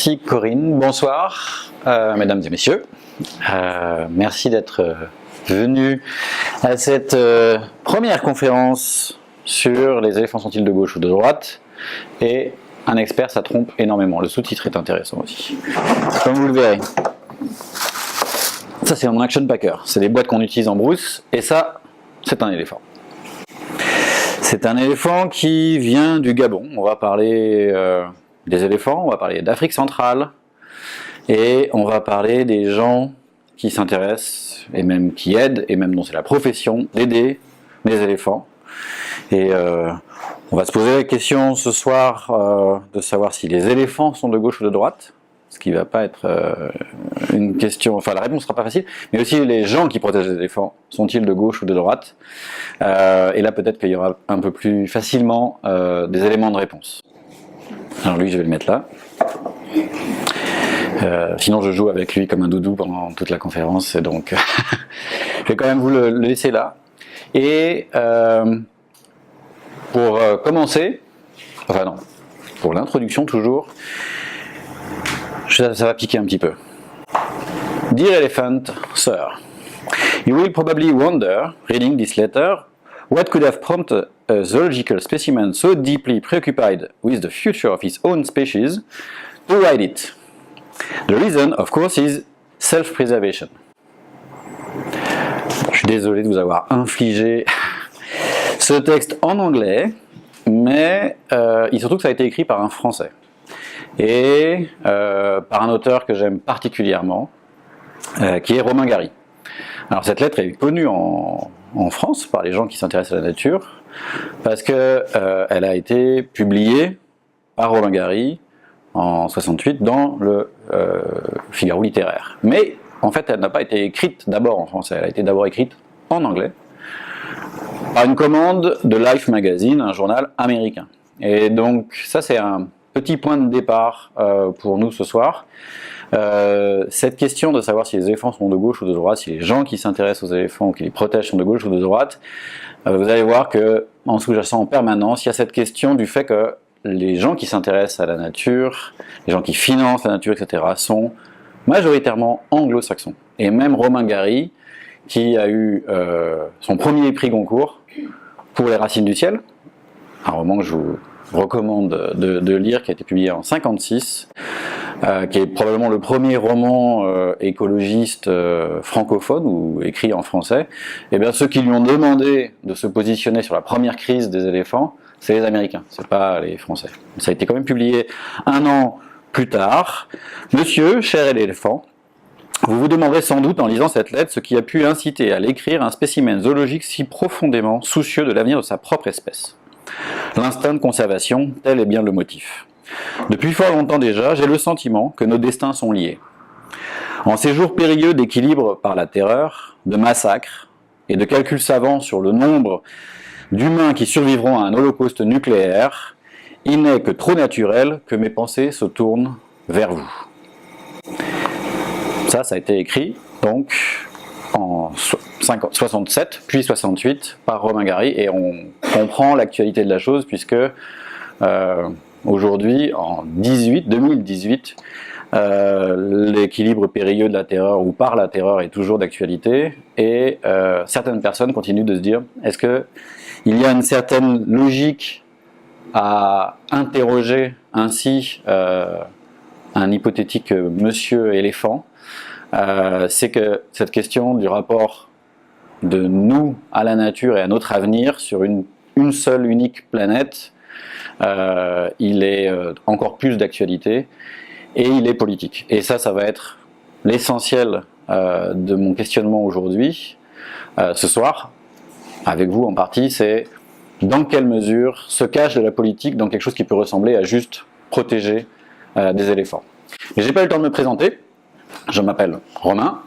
Merci Corinne, bonsoir mesdames et messieurs. Merci d'être venus à cette première conférence sur les éléphants sont-ils de gauche ou de droite. Et un expert, ça trompe énormément. Le sous-titre est intéressant aussi. Comme vous le verrez, ça c'est mon action packer. C'est des boîtes qu'on utilise en brousse. Et ça, c'est un éléphant. C'est un éléphant qui vient du Gabon. On va parler des éléphants, on va parler d'Afrique centrale. Et on va parler des gens qui s'intéressent, et même qui aident, et même dont c'est la profession, d'aider les éléphants. Et on va se poser la question ce soir de savoir si les éléphants sont de gauche ou de droite, ce qui ne va pas être une question, enfin la réponse ne sera pas facile, mais aussi les gens qui protègent les éléphants, sont-ils de gauche ou de droite? Et là peut-être qu'il y aura un peu plus facilement des éléments de réponse. Alors lui je vais le mettre là. Sinon je joue avec lui comme un doudou pendant toute la conférence, et donc je vais quand même vous le laisser là. Et pour commencer, enfin non, pour l'introduction toujours, ça va piquer un petit peu. Dear Elephant, Sir, you will probably wonder, reading this letter, what could have prompted a zoological specimen so deeply preoccupied with the future of his own species to write it. The reason, of course, is self-preservation. Je suis désolé de vous avoir infligé ce texte en anglais, mais il surtout que ça a été écrit par un Français et par un auteur que j'aime particulièrement, qui est Romain Gary. Alors cette lettre est connue en France par les gens qui s'intéressent à la nature, parce que elle a été publiée par Romain Gary en 68 dans le Figaro littéraire. Mais en fait, elle n'a pas été écrite d'abord en français, elle a été d'abord écrite en anglais, par une commande de Life Magazine, un journal américain. Et donc ça c'est un petit point de départ pour nous ce soir. Cette question de savoir si les éléphants sont de gauche ou de droite, si les gens qui s'intéressent aux éléphants ou qui les protègent sont de gauche ou de droite, vous allez voir que en sous-jacent en permanence, il y a cette question du fait que les gens qui s'intéressent à la nature, les gens qui financent la nature, etc., sont majoritairement anglo-saxons. Et même Romain Gary, qui a eu son premier prix Goncourt pour Les Racines du ciel, un roman que je vous recommande de lire, qui a été publié en 1956, qui est probablement le premier roman écologiste francophone ou écrit en français. Et bien ceux qui lui ont demandé de se positionner sur la première crise des éléphants, c'est les Américains, c'est pas les Français. Ça a été quand même publié un an plus tard. Monsieur, cher éléphant, vous vous demanderez sans doute en lisant cette lettre ce qui a pu inciter à l'écrire un spécimen zoologique si profondément soucieux de l'avenir de sa propre espèce. L'instinct de conservation, tel est bien le motif. Depuis fort longtemps déjà, j'ai le sentiment que nos destins sont liés. En ces jours périlleux d'équilibre par la terreur, de massacres et de calculs savants sur le nombre d'humains qui survivront à un holocauste nucléaire, il n'est que trop naturel que mes pensées se tournent vers vous. Ça a été écrit donc en 67 puis 68 par Romain Gary, et on comprend l'actualité de la chose puisque aujourd'hui, en 2018, l'équilibre périlleux de la terreur ou par la terreur est toujours d'actualité, et certaines personnes continuent de se dire est-ce que il y a une certaine logique à interroger ainsi un hypothétique monsieur éléphant, c'est que cette question du rapport de nous à la nature et à notre avenir sur une seule unique planète, il est encore plus d'actualité et il est politique. Et ça va être l'essentiel de mon questionnement aujourd'hui, ce soir, avec vous en partie, c'est dans quelle mesure se cache de la politique dans quelque chose qui peut ressembler à juste protéger des éléphants. Mais j'ai pas eu le temps de me présenter. Je m'appelle Romain.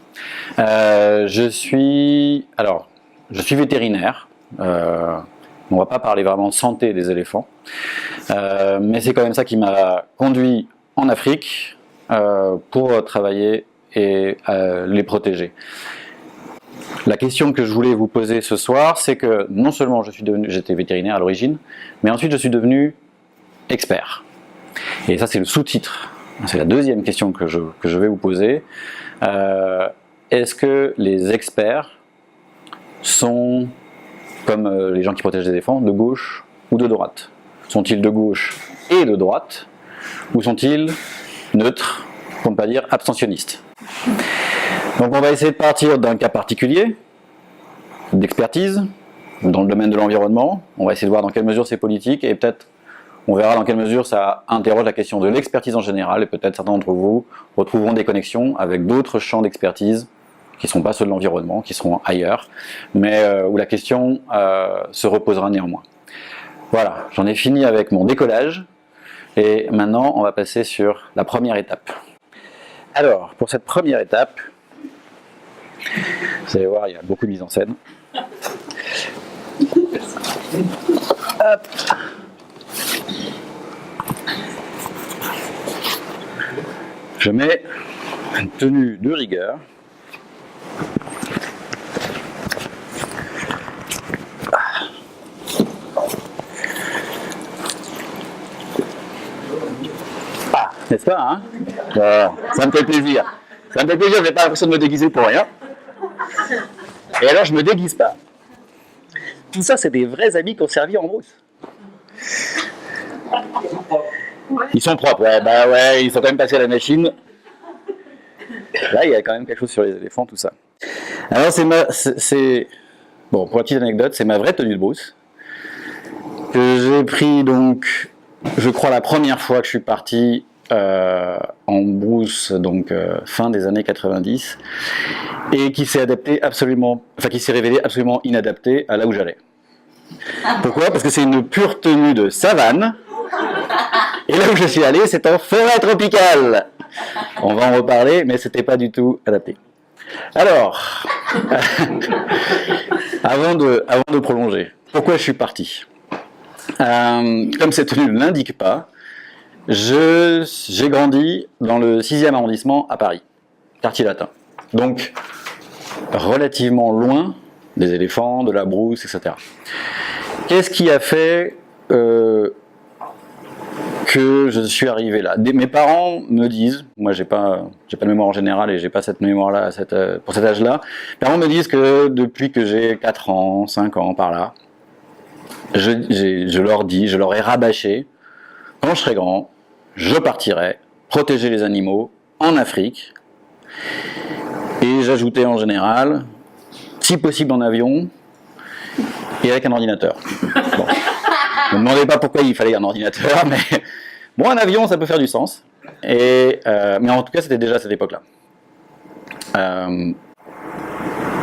Je suis vétérinaire. On va pas parler vraiment de santé des éléphants, mais c'est quand même ça qui m'a conduit en Afrique pour travailler et les protéger. La question que je voulais vous poser ce soir, c'est que non seulement j'étais vétérinaire à l'origine, mais ensuite je suis devenu expert. Et ça c'est le sous-titre c'est la deuxième question que je vais vous poser. Est-ce que les experts sont, comme les gens qui protègent les éléphants, de gauche ou de droite? Sont-ils de gauche et de droite, ou sont-ils neutres, pour ne pas dire abstentionnistes? Donc on va essayer de partir d'un cas particulier, d'expertise, dans le domaine de l'environnement. On va essayer de voir dans quelle mesure c'est politique, et peut-être on verra dans quelle mesure ça interroge la question de l'expertise en général, et peut-être certains d'entre vous retrouveront des connexions avec d'autres champs d'expertise qui ne sont pas ceux de l'environnement, qui seront ailleurs, mais où la question se reposera néanmoins. Voilà, j'en ai fini avec mon décollage, et maintenant on va passer sur la première étape. Alors, pour cette première étape, vous allez voir, il y a beaucoup de mise en scène. Hop. Je mets une tenue de rigueur. Ah, n'est-ce pas, hein? Ça me fait plaisir. Ça me fait plaisir, je n'ai pas l'impression de me déguiser pour rien. Et alors, je me déguise pas. Tout ça, c'est des vrais amis qui ont servi en brousse. Ils sont propres, ouais, bah ouais, ils sont quand même passés à la machine. Là, il y a quand même quelque chose sur les éléphants, tout ça. Alors, bon, pour la petite anecdote, c'est ma vraie tenue de brousse, que j'ai pris donc, je crois, la première fois que je suis parti en brousse, donc fin des années 90, et qui s'est révélé absolument inadapté à là où j'allais. Pourquoi? Parce que c'est une pure tenue de savane, et là où je suis allé, c'est en forêt tropicale. On va en reparler, mais c'était pas du tout adapté. Alors, avant de prolonger, pourquoi je suis parti? Comme cette tenue ne l'indique pas, j'ai grandi dans le 6e arrondissement à Paris, quartier latin. Donc, relativement loin des éléphants, de la brousse, etc. Qu'est-ce qui a fait que je suis arrivé là? Mes parents me disent, moi j'ai pas de mémoire en général et j'ai pas cette mémoire-là pour cet âge-là, mes parents me disent que depuis que j'ai 4 ans, 5 ans par là, je leur ai rabâché, quand je serai grand, je partirai protéger les animaux en Afrique, et j'ajoutais en général, si possible en avion, et avec un ordinateur. Bon. Ne me demandez pas pourquoi il fallait un ordinateur, mais bon, un avion, ça peut faire du sens. Mais en tout cas, c'était déjà à cette époque-là.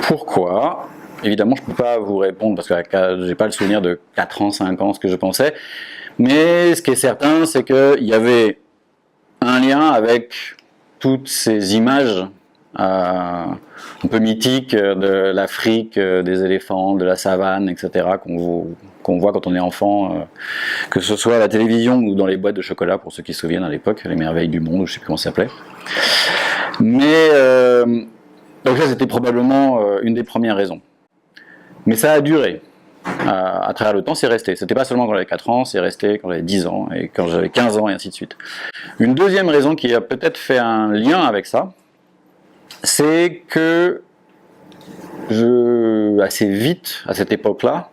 Pourquoi? Évidemment, je ne peux pas vous répondre parce que je n'ai pas le souvenir de 4 ans, 5 ans, ce que je pensais. Mais ce qui est certain, c'est qu'il y avait un lien avec toutes ces images un peu mythiques de l'Afrique, des éléphants, de la savane, etc., qu'on voit quand on est enfant, que ce soit à la télévision ou dans les boîtes de chocolat, pour ceux qui se souviennent à l'époque, les merveilles du monde, ou je ne sais plus comment ça s'appelait. Mais, donc ça, c'était probablement une des premières raisons. Mais ça a duré. À travers le temps, c'est resté. C'était pas seulement quand j'avais 4 ans, c'est resté quand j'avais 10 ans, et quand j'avais 15 ans, et ainsi de suite. Une deuxième raison qui a peut-être fait un lien avec ça, c'est que assez vite, à cette époque-là,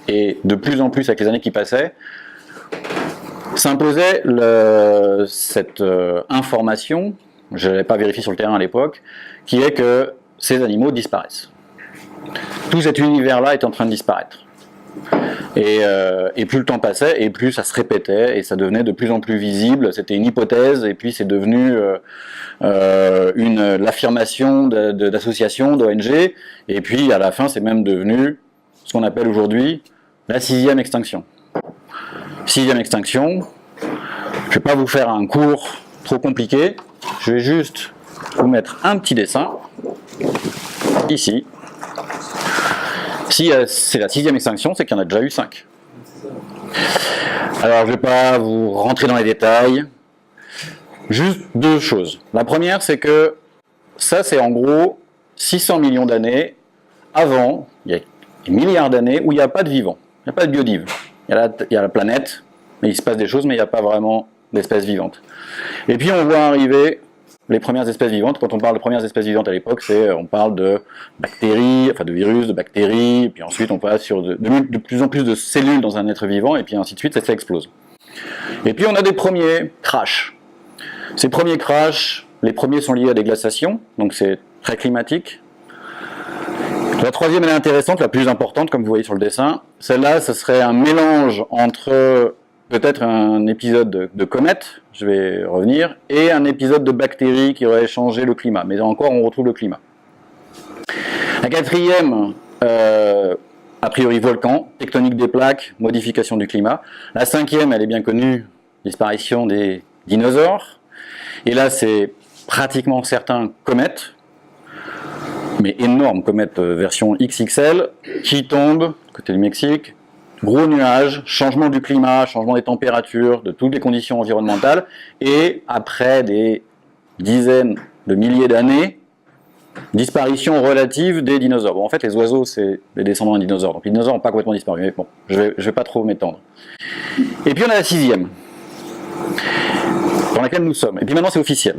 et de plus en plus avec les années qui passaient, s'imposait cette information, je ne l'avais pas vérifié sur le terrain à l'époque, qui est que ces animaux disparaissent. Tout cet univers-là est en train de disparaître. Et plus le temps passait, et plus ça se répétait, et ça devenait de plus en plus visible. C'était une hypothèse, et puis c'est devenu l'affirmation d'associations, d'ONG, et puis à la fin c'est même devenu ce qu'on appelle aujourd'hui la 6e extinction. 6e extinction, je ne vais pas vous faire un cours trop compliqué, je vais juste vous mettre un petit dessin, ici. Si c'est la 6e extinction, c'est qu'il y en a déjà eu 5. Alors, je ne vais pas vous rentrer dans les détails. Juste 2 choses. La première, c'est que ça, c'est en gros 600 millions d'années avant, il y a des milliards d'années, où il n'y a pas de vivant, il n'y a pas de biodive. Il y a la planète, mais il se passe des choses, mais il n'y a pas vraiment d'espèces vivantes. Et puis on voit arriver les premières espèces vivantes. Quand on parle de premières espèces vivantes à l'époque, on parle de bactéries, enfin de virus, de bactéries, et puis ensuite on passe sur de plus en plus de cellules dans un être vivant, et puis ainsi de suite, ça explose. Et puis on a des premiers crashs. Ces premiers crashs, les premiers sont liés à des glaciations, donc c'est très climatique. La troisième, elle est intéressante, la plus importante, comme vous voyez sur le dessin. Celle-là, ce serait un mélange entre peut-être un épisode de comète, je vais revenir, et un épisode de bactéries qui aurait changé le climat. Mais encore, on retrouve le climat. La quatrième, a priori volcan, tectonique des plaques, modification du climat. La cinquième, elle est bien connue, disparition des dinosaures. Et là, c'est pratiquement certain comète, mais énorme comète version XXL, qui tombe, côté du Mexique, gros nuages, changement du climat, changement des températures, de toutes les conditions environnementales, et après des dizaines de milliers d'années, disparition relative des dinosaures. Bon, en fait, les oiseaux, c'est les descendants des dinosaures, donc les dinosaures n'ont pas complètement disparu, mais bon, je vais pas trop m'étendre. Et puis on a la sixième, dans laquelle nous sommes. Et puis maintenant, c'est officiel.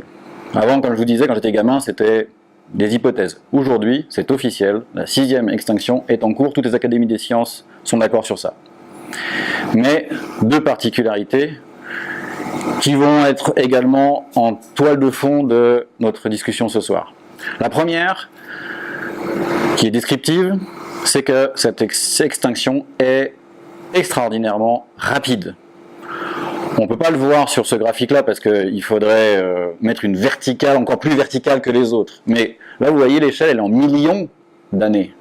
Avant, comme je vous disais, quand j'étais gamin, c'était des hypothèses. Aujourd'hui, c'est officiel, la sixième extinction est en cours, toutes les académies des sciences sont d'accord sur ça. Mais deux particularités qui vont être également en toile de fond de notre discussion ce soir. La première, qui est descriptive, c'est que cette extinction est extraordinairement rapide. On ne peut pas le voir sur ce graphique-là parce qu'il faudrait mettre une verticale, encore plus verticale que les autres. Mais là, vous voyez, l'échelle, elle est en millions d'années.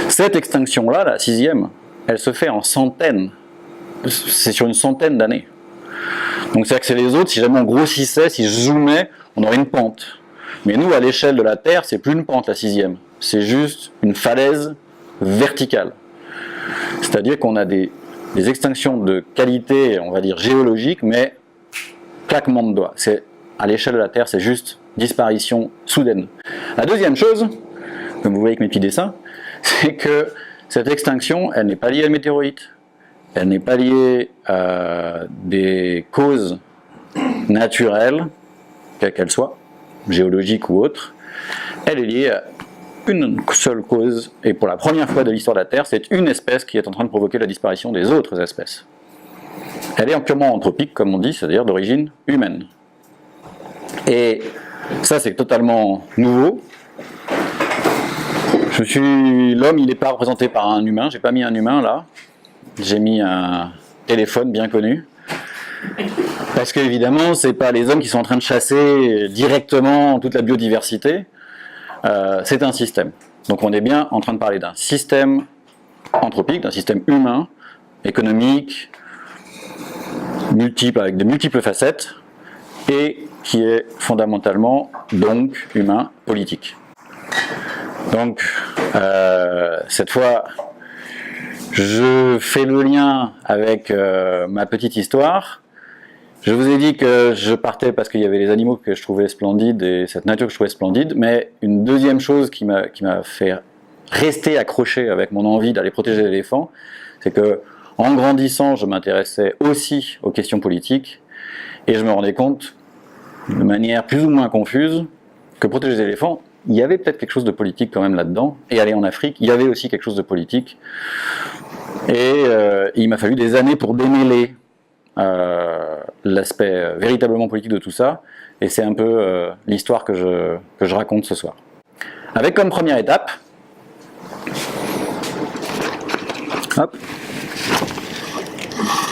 Cette extinction-là, la sixième, elle se fait en centaines. C'est sur une centaine d'années. Donc c'est-à-dire que c'est les autres, si jamais on grossissait, si je zoomais, on aurait une pente. Mais nous, à l'échelle de la Terre, c'est plus une pente, la sixième. C'est juste une falaise verticale. C'est-à-dire qu'on a des extinctions de qualité, on va dire, géologique, mais claquement de doigts. À l'échelle de la Terre, c'est juste disparition soudaine. La deuxième chose, comme vous voyez avec mes petits dessins, c'est que cette extinction, elle n'est pas liée à une météorite, elle n'est pas liée à des causes naturelles, quelles qu'elles soient, géologiques ou autres, elle est liée à une seule cause, et pour la première fois de l'histoire de la Terre, c'est une espèce qui est en train de provoquer la disparition des autres espèces. Elle est purement anthropique, comme on dit, c'est-à-dire d'origine humaine. Et ça, c'est totalement nouveau. L'homme, il n'est pas représenté par un humain, j'ai pas mis un humain là, j'ai mis un téléphone bien connu. Parce qu'évidemment, c'est pas les hommes qui sont en train de chasser directement toute la biodiversité, c'est un système. Donc on est bien en train de parler d'un système anthropique, d'un système humain, économique, multiple, avec de multiples facettes, et qui est fondamentalement, donc, humain, politique. Donc, cette fois, je fais le lien avec ma petite histoire. Je vous ai dit que je partais parce qu'il y avait les animaux que je trouvais splendides et cette nature que je trouvais splendide, mais une deuxième chose qui m'a fait rester accroché avec mon envie d'aller protéger les éléphants, c'est que en grandissant, je m'intéressais aussi aux questions politiques et je me rendais compte, de manière plus ou moins confuse, que protéger les éléphants, il y avait peut-être quelque chose de politique quand même là-dedans, et aller en Afrique, il y avait aussi quelque chose de politique, et il m'a fallu des années pour démêler l'aspect véritablement politique de tout ça, et c'est un peu l'histoire que je raconte ce soir. Avec comme première étape, hop,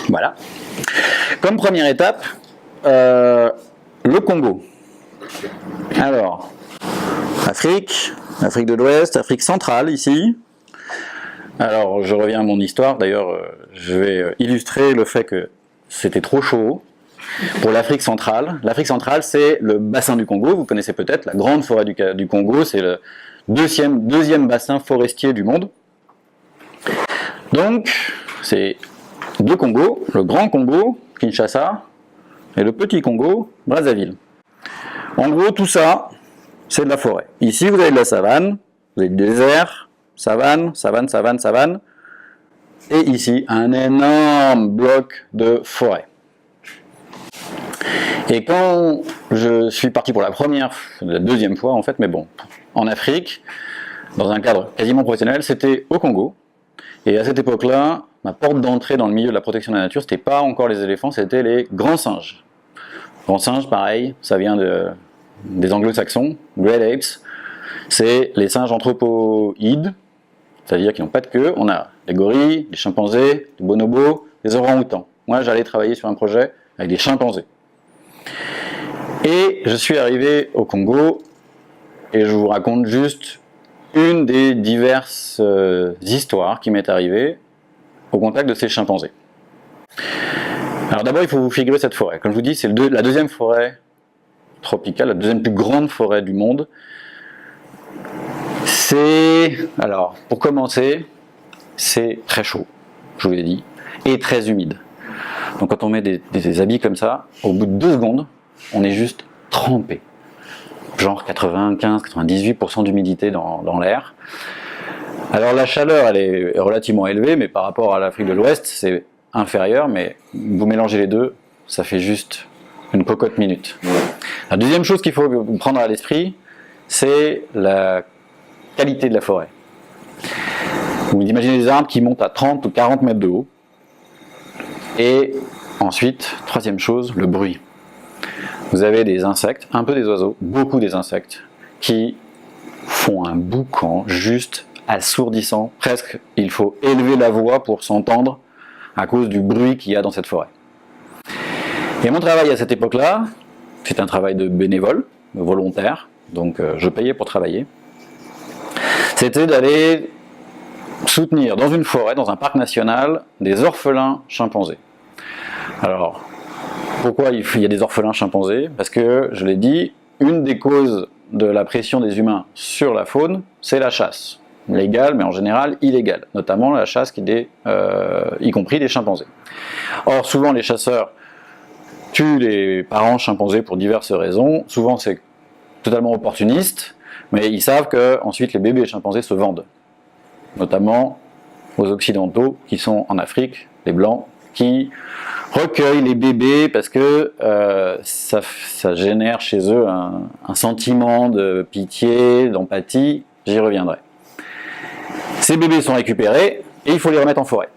voilà, comme première étape, le Congo. Alors, Afrique de l'Ouest, Afrique centrale ici. Alors, je reviens à mon histoire, d'ailleurs, je vais illustrer le fait que c'était trop chaud pour l'Afrique centrale. L'Afrique centrale, c'est le bassin du Congo, vous connaissez peut-être, la grande forêt du Congo, c'est le deuxième bassin forestier du monde. Donc, c'est deux Congos, le grand Congo, Kinshasa, et le petit Congo, Brazzaville. En gros, tout ça, c'est de la forêt. Ici, vous avez de la savane, vous avez du désert, savane, savane, savane, savane, et ici, un énorme bloc de forêt. Et quand je suis parti pour la deuxième fois en fait, mais bon, en Afrique, dans un cadre quasiment professionnel, c'était au Congo. Et à cette époque-là, ma porte d'entrée dans le milieu de la protection de la nature, c'était pas encore les éléphants, c'était les grands singes. Grands singes, pareil, ça vient des anglo-saxons, Great Apes. C'est les singes anthropoïdes, c'est-à-dire qu'ils n'ont pas de queue. On a des gorilles, des chimpanzés, des bonobos, des orang-outans. Moi, j'allais travailler sur un projet avec des chimpanzés. Et je suis arrivé au Congo, et je vous raconte juste une des diverses histoires qui m'est arrivée au contact de ces chimpanzés. Alors d'abord, il faut vous figurer cette forêt. Comme je vous dis, c'est la deuxième forêt tropicale, la deuxième plus grande forêt du monde. Alors, pour commencer, c'est très chaud, je vous l'ai dit, et très humide. Donc quand on met des habits comme ça, au bout de 2 secondes, on est juste trempé. Genre 95-98% d'humidité dans l'air. Alors la chaleur, elle est relativement élevée, mais par rapport à l'Afrique de l'Ouest, c'est inférieur, mais vous mélangez les deux, ça fait juste une cocotte minute. La deuxième chose qu'il faut prendre à l'esprit, c'est la qualité de la forêt. Vous imaginez des arbres qui montent à 30 ou 40 mètres de haut. Et ensuite, troisième chose, le bruit. Vous avez des insectes, un peu des oiseaux, beaucoup des insectes, qui font un boucan juste assourdissant. Presque, il faut élever la voix pour s'entendre à cause du bruit qu'il y a dans cette forêt. Et mon travail à cette époque-là, c'est un travail de bénévole, de volontaire, donc je payais pour travailler. C'était d'aller soutenir dans une forêt, dans un parc national, des orphelins chimpanzés. Alors, pourquoi il y a des orphelins chimpanzés? Parce que, je l'ai dit, une des causes de la pression des humains sur la faune, c'est la chasse. Légale, mais en général illégale. Notamment la chasse y compris des chimpanzés. Or, souvent les chasseurs tuent les parents chimpanzés pour diverses raisons. Souvent c'est totalement opportuniste, mais ils savent que ensuite les bébés chimpanzés se vendent. Notamment aux Occidentaux qui sont en Afrique, les Blancs, qui recueillent les bébés parce que ça génère chez eux un sentiment de pitié, d'empathie, j'y reviendrai. Ces bébés sont récupérés et il faut les remettre en forêt.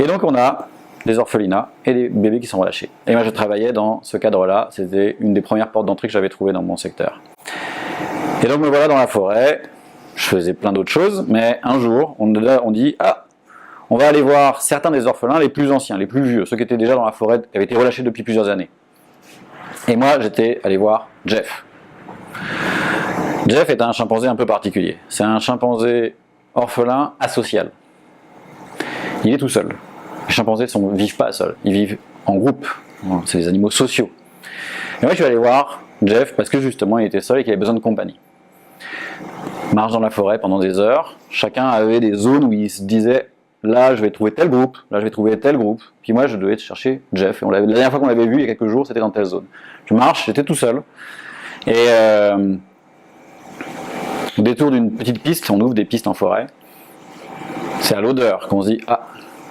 Et donc on a des orphelinats et des bébés qui sont relâchés. Et moi je travaillais dans ce cadre-là, c'était une des premières portes d'entrée que j'avais trouvées dans mon secteur. Et donc me voilà dans la forêt, je faisais plein d'autres choses, mais un jour on dit « Ah, on va aller voir certains des orphelins les plus anciens, les plus vieux, ceux qui étaient déjà dans la forêt, qui avaient été relâchés depuis plusieurs années. » Et moi j'étais allé voir Jeff. Jeff est un chimpanzé un peu particulier. C'est un chimpanzé orphelin asocial. Il est tout seul. Les chimpanzés ne vivent pas seuls, ils vivent en groupe. C'est des animaux sociaux. Et moi je suis allé voir Jeff parce que justement il était seul et qu'il avait besoin de compagnie. Marche dans la forêt pendant des heures, chacun avait des zones où il se disait là je vais trouver tel groupe, là je vais trouver tel groupe, puis moi je devais chercher Jeff. Et la dernière fois qu'on l'avait vu il y a quelques jours c'était dans telle zone. Je marche, j'étais tout seul. Et au détour d'une petite piste, on ouvre des pistes en forêt, c'est à l'odeur qu'on se dit « Ah,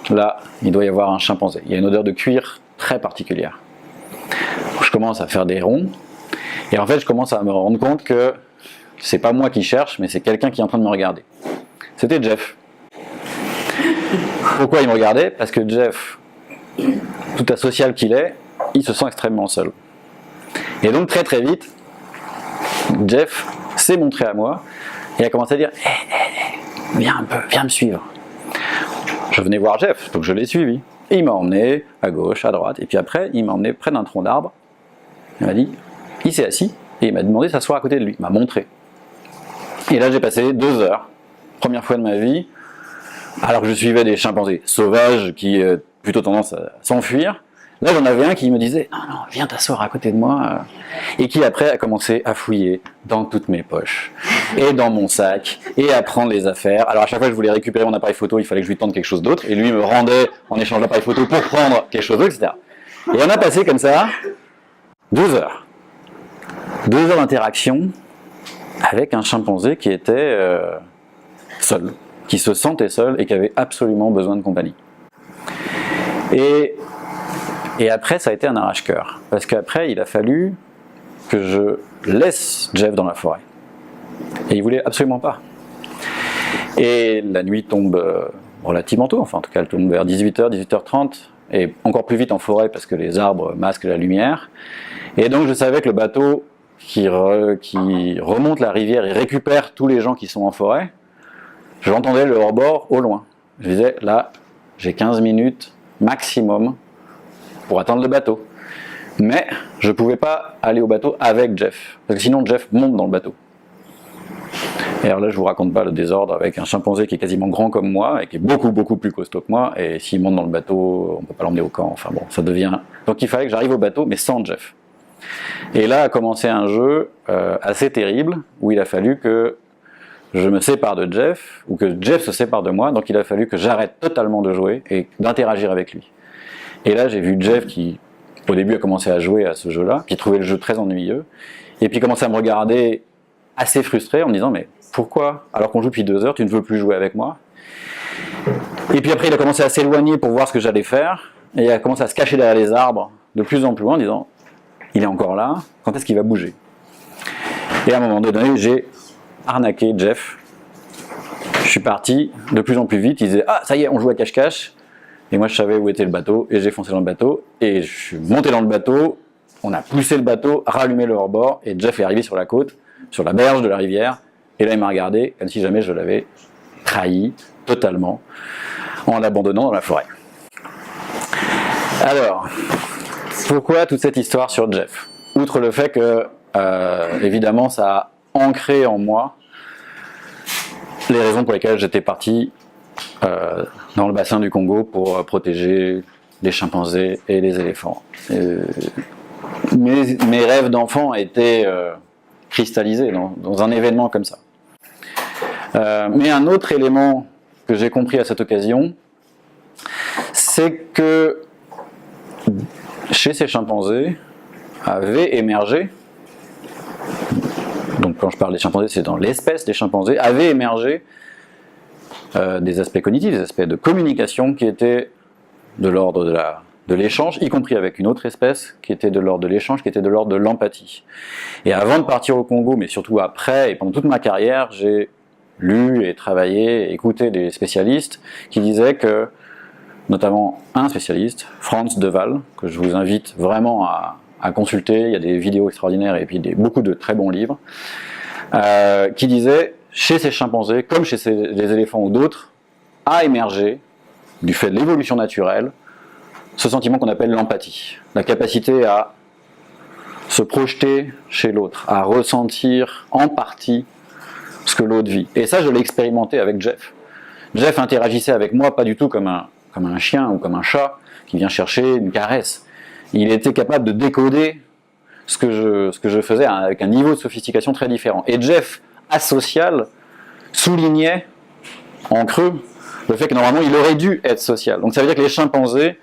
là, il doit y avoir un chimpanzé ». Il y a une odeur de cuir très particulière. Je commence à faire des ronds, et en fait, je commence à me rendre compte que c'est pas moi qui cherche, mais c'est quelqu'un qui est en train de me regarder. C'était Jeff. Pourquoi il me regardait? Parce que Jeff, tout asocial qu'il est, il se sent extrêmement seul. Et donc très très vite, Jeff s'est montré à moi, et a commencé à dire « Viens un peu, viens me suivre ». Je venais voir Jeff, donc je l'ai suivi. Et il m'a emmené à gauche, à droite, et puis après, il m'a emmené près d'un tronc d'arbre. Il m'a dit, il s'est assis, et il m'a demandé de s'asseoir à côté de lui. Il m'a montré. Et là, j'ai passé 2 heures, première fois de ma vie, alors que je suivais des chimpanzés sauvages qui ont plutôt tendance à s'enfuir. Là, j'en avais un qui me disait « Non, non, viens t'asseoir à côté de moi » et qui après a commencé à fouiller dans toutes mes poches et dans mon sac et à prendre les affaires. Alors à chaque fois que je voulais récupérer mon appareil photo, il fallait que je lui tende quelque chose d'autre et lui me rendait en échange d'appareil photo pour prendre quelque chose d'autre, etc. Et on a passé comme ça 2 heures. 2 heures d'interaction avec un chimpanzé qui était seul, qui se sentait seul et qui avait absolument besoin de compagnie. Et Et après, ça a été un arrache-cœur. Parce qu'après, il a fallu que je laisse Jeff dans la forêt. Et il voulait absolument pas. Et la nuit tombe relativement tôt, enfin en tout cas elle tombe vers 18h, 18h30, et encore plus vite en forêt parce que les arbres masquent la lumière. Et donc je savais que le bateau qui remonte la rivière et récupère tous les gens qui sont en forêt, je l'entendais le hors-bord au loin. Je disais, là, j'ai 15 minutes maximum pour attendre le bateau. Mais je ne pouvais pas aller au bateau avec Jeff, parce que sinon Jeff monte dans le bateau. Et alors là, je ne vous raconte pas le désordre avec un chimpanzé qui est quasiment grand comme moi et qui est beaucoup plus costaud que moi. Et s'il monte dans le bateau, on ne peut pas l'emmener au camp. Enfin bon, ça devient. Donc il fallait que j'arrive au bateau, mais sans Jeff. Et là a commencé un jeu assez terrible où il a fallu que je me sépare de Jeff ou que Jeff se sépare de moi. Donc il a fallu que j'arrête totalement de jouer et d'interagir avec lui. Et là, j'ai vu Jeff qui, au début, a commencé à jouer à ce jeu-là, qui trouvait le jeu très ennuyeux, et puis commençait à me regarder assez frustré en me disant mais pourquoi, alors qu'on joue depuis 2 heures, tu ne veux plus jouer avec moi? Et puis après il a commencé à s'éloigner pour voir ce que j'allais faire, et il a commencé à se cacher derrière les arbres de plus en plus loin en disant il est encore là, quand est-ce qu'il va bouger? Et à un moment donné j'ai arnaqué Jeff, je suis parti de plus en plus vite, il disait ah ça y est on joue à cache-cache, et moi je savais où était le bateau, et j'ai foncé dans le bateau, et je suis monté dans le bateau, on a poussé le bateau, rallumé le hors-bord, et Jeff est arrivé sur la côte, sur la berge de la rivière, et là il m'a regardé comme si jamais je l'avais trahi totalement en l'abandonnant dans la forêt. Alors, pourquoi toute cette histoire sur Jeff? Outre le fait que, évidemment, ça a ancré en moi les raisons pour lesquelles j'étais parti dans le bassin du Congo pour protéger les chimpanzés et les éléphants. Mes rêves d'enfant étaient cristallisés dans un événement comme ça. Mais un autre élément que j'ai compris à cette occasion, c'est que chez ces chimpanzés avait émergé, donc quand je parle des chimpanzés, c'est dans l'espèce des chimpanzés, avait émergé des aspects cognitifs, des aspects de communication qui étaient de l'ordre de l'échange, y compris avec une autre espèce qui était de l'ordre de l'échange, qui était de l'ordre de l'empathie. Et avant de partir au Congo, mais surtout après, et pendant toute ma carrière, j'ai lu et travaillé, et écouté des spécialistes qui disaient que, notamment un spécialiste, Frans de Waal, que je vous invite vraiment à consulter, il y a des vidéos extraordinaires et puis beaucoup de très bons livres, qui disait, chez ces chimpanzés, comme chez les éléphants ou d'autres, a émergé, du fait de l'évolution naturelle, ce sentiment qu'on appelle l'empathie, la capacité à se projeter chez l'autre, à ressentir en partie ce que l'autre vit. Et ça, je l'ai expérimenté avec Jeff. Jeff interagissait avec moi pas du tout comme un chien ou comme un chat qui vient chercher une caresse. Il était capable de décoder ce que je faisais avec un niveau de sophistication très différent. Et Jeff, asocial, soulignait en creux le fait que normalement il aurait dû être social. Donc ça veut dire que les chimpanzés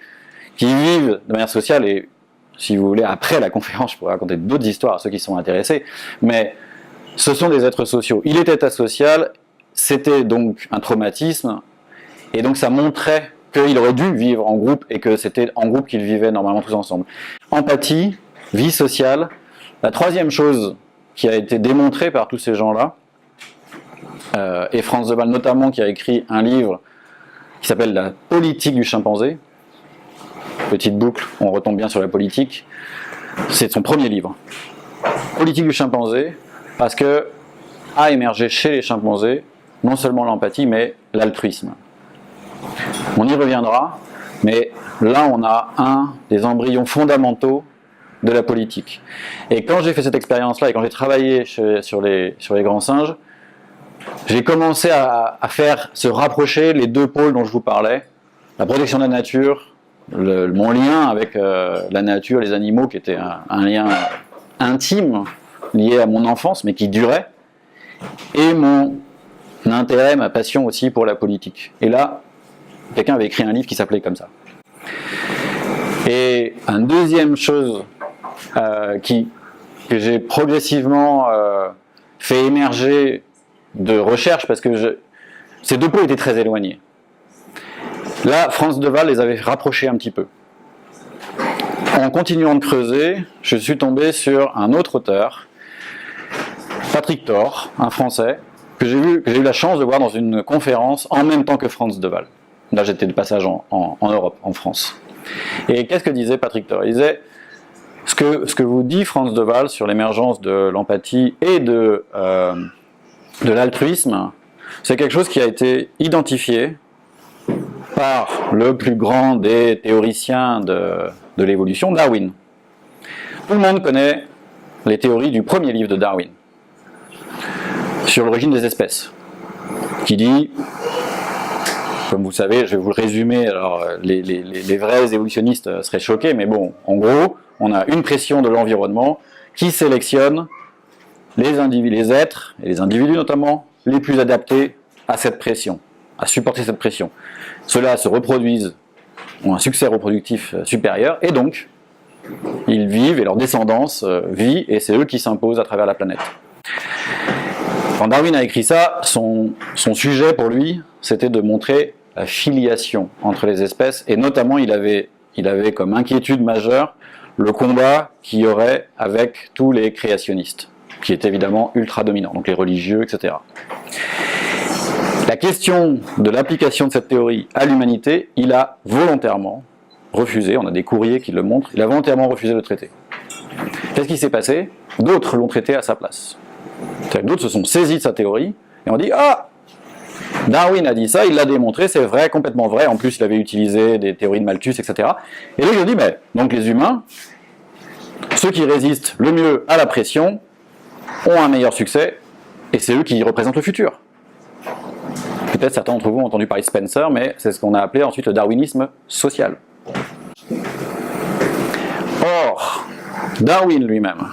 qui vivent de manière sociale, et si vous voulez, après la conférence, je pourrais raconter d'autres histoires à ceux qui sont intéressés, mais ce sont des êtres sociaux. Il était asocial, c'était donc un traumatisme, et donc ça montrait qu'il aurait dû vivre en groupe, et que c'était en groupe qu'ils vivaient normalement tous ensemble. Empathie, vie sociale. La troisième chose qui a été démontrée par tous ces gens-là, et Frans de Waal notamment, qui a écrit un livre qui s'appelle « La politique du chimpanzé », petite boucle, on retombe bien sur la politique, c'est son premier livre. Politique du chimpanzé, parce que a émergé chez les chimpanzés non seulement l'empathie, mais l'altruisme. On y reviendra, mais là on a un des embryons fondamentaux de la politique. Et quand j'ai fait cette expérience-là, et quand j'ai travaillé sur les grands singes, j'ai commencé à faire se rapprocher les deux pôles dont je vous parlais, la protection de la nature, mon lien avec la nature, les animaux, qui était un lien intime, lié à mon enfance, mais qui durait, et mon intérêt, ma passion aussi pour la politique. Et là, quelqu'un avait écrit un livre qui s'appelait comme ça. Et une deuxième chose que j'ai progressivement fait émerger de recherche, parce que ces deux pôles étaient très éloignés. Là, Frans de Waal les avait rapprochés un petit peu. en continuant de creuser, je suis tombé sur un autre auteur, Patrick Thor, un Français, que j'ai eu la chance de voir dans une conférence en même temps que Frans de Waal. Là, j'étais de passage en Europe, en France. Et qu'est-ce que disait Patrick Thor? Il disait, ce que vous dit Frans de Waal sur l'émergence de l'empathie et de l'altruisme, c'est quelque chose qui a été identifié par le plus grand des théoriciens de l'évolution, Darwin. Tout le monde connaît les théories du premier livre de Darwin, sur l'origine des espèces, qui dit, comme vous savez, je vais vous le résumer, alors les vrais évolutionnistes seraient choqués, mais bon, en gros, on a une pression de l'environnement qui sélectionne les êtres, et les individus notamment, les plus adaptés à cette pression, à supporter cette pression. Ceux-là se reproduisent, ont un succès reproductif supérieur, et donc, ils vivent, et leur descendance vit, et c'est eux qui s'imposent à travers la planète. Quand Darwin a écrit ça, son sujet pour lui, c'était de montrer la filiation entre les espèces, et notamment il avait comme inquiétude majeure le combat qu'il y aurait avec tous les créationnistes, qui étaient évidemment ultra dominants, donc les religieux, etc. La question de l'application de cette théorie à l'humanité, il a volontairement refusé, on a des courriers qui le montrent, il a volontairement refusé de le traiter. Qu'est-ce qui s'est passé? D'autres l'ont traité à sa place. D'autres se sont saisis de sa théorie et ont dit « Ah, Darwin a dit ça, il l'a démontré, c'est vrai, complètement vrai. En plus, il avait utilisé des théories de Malthus, etc. » Et là, ils ont dit « Mais donc les humains, ceux qui résistent le mieux à la pression, ont un meilleur succès et c'est eux qui représentent le futur. » Peut-être certains d'entre vous ont entendu parler de Spencer, mais c'est ce qu'on a appelé ensuite le darwinisme social. Or, Darwin lui-même,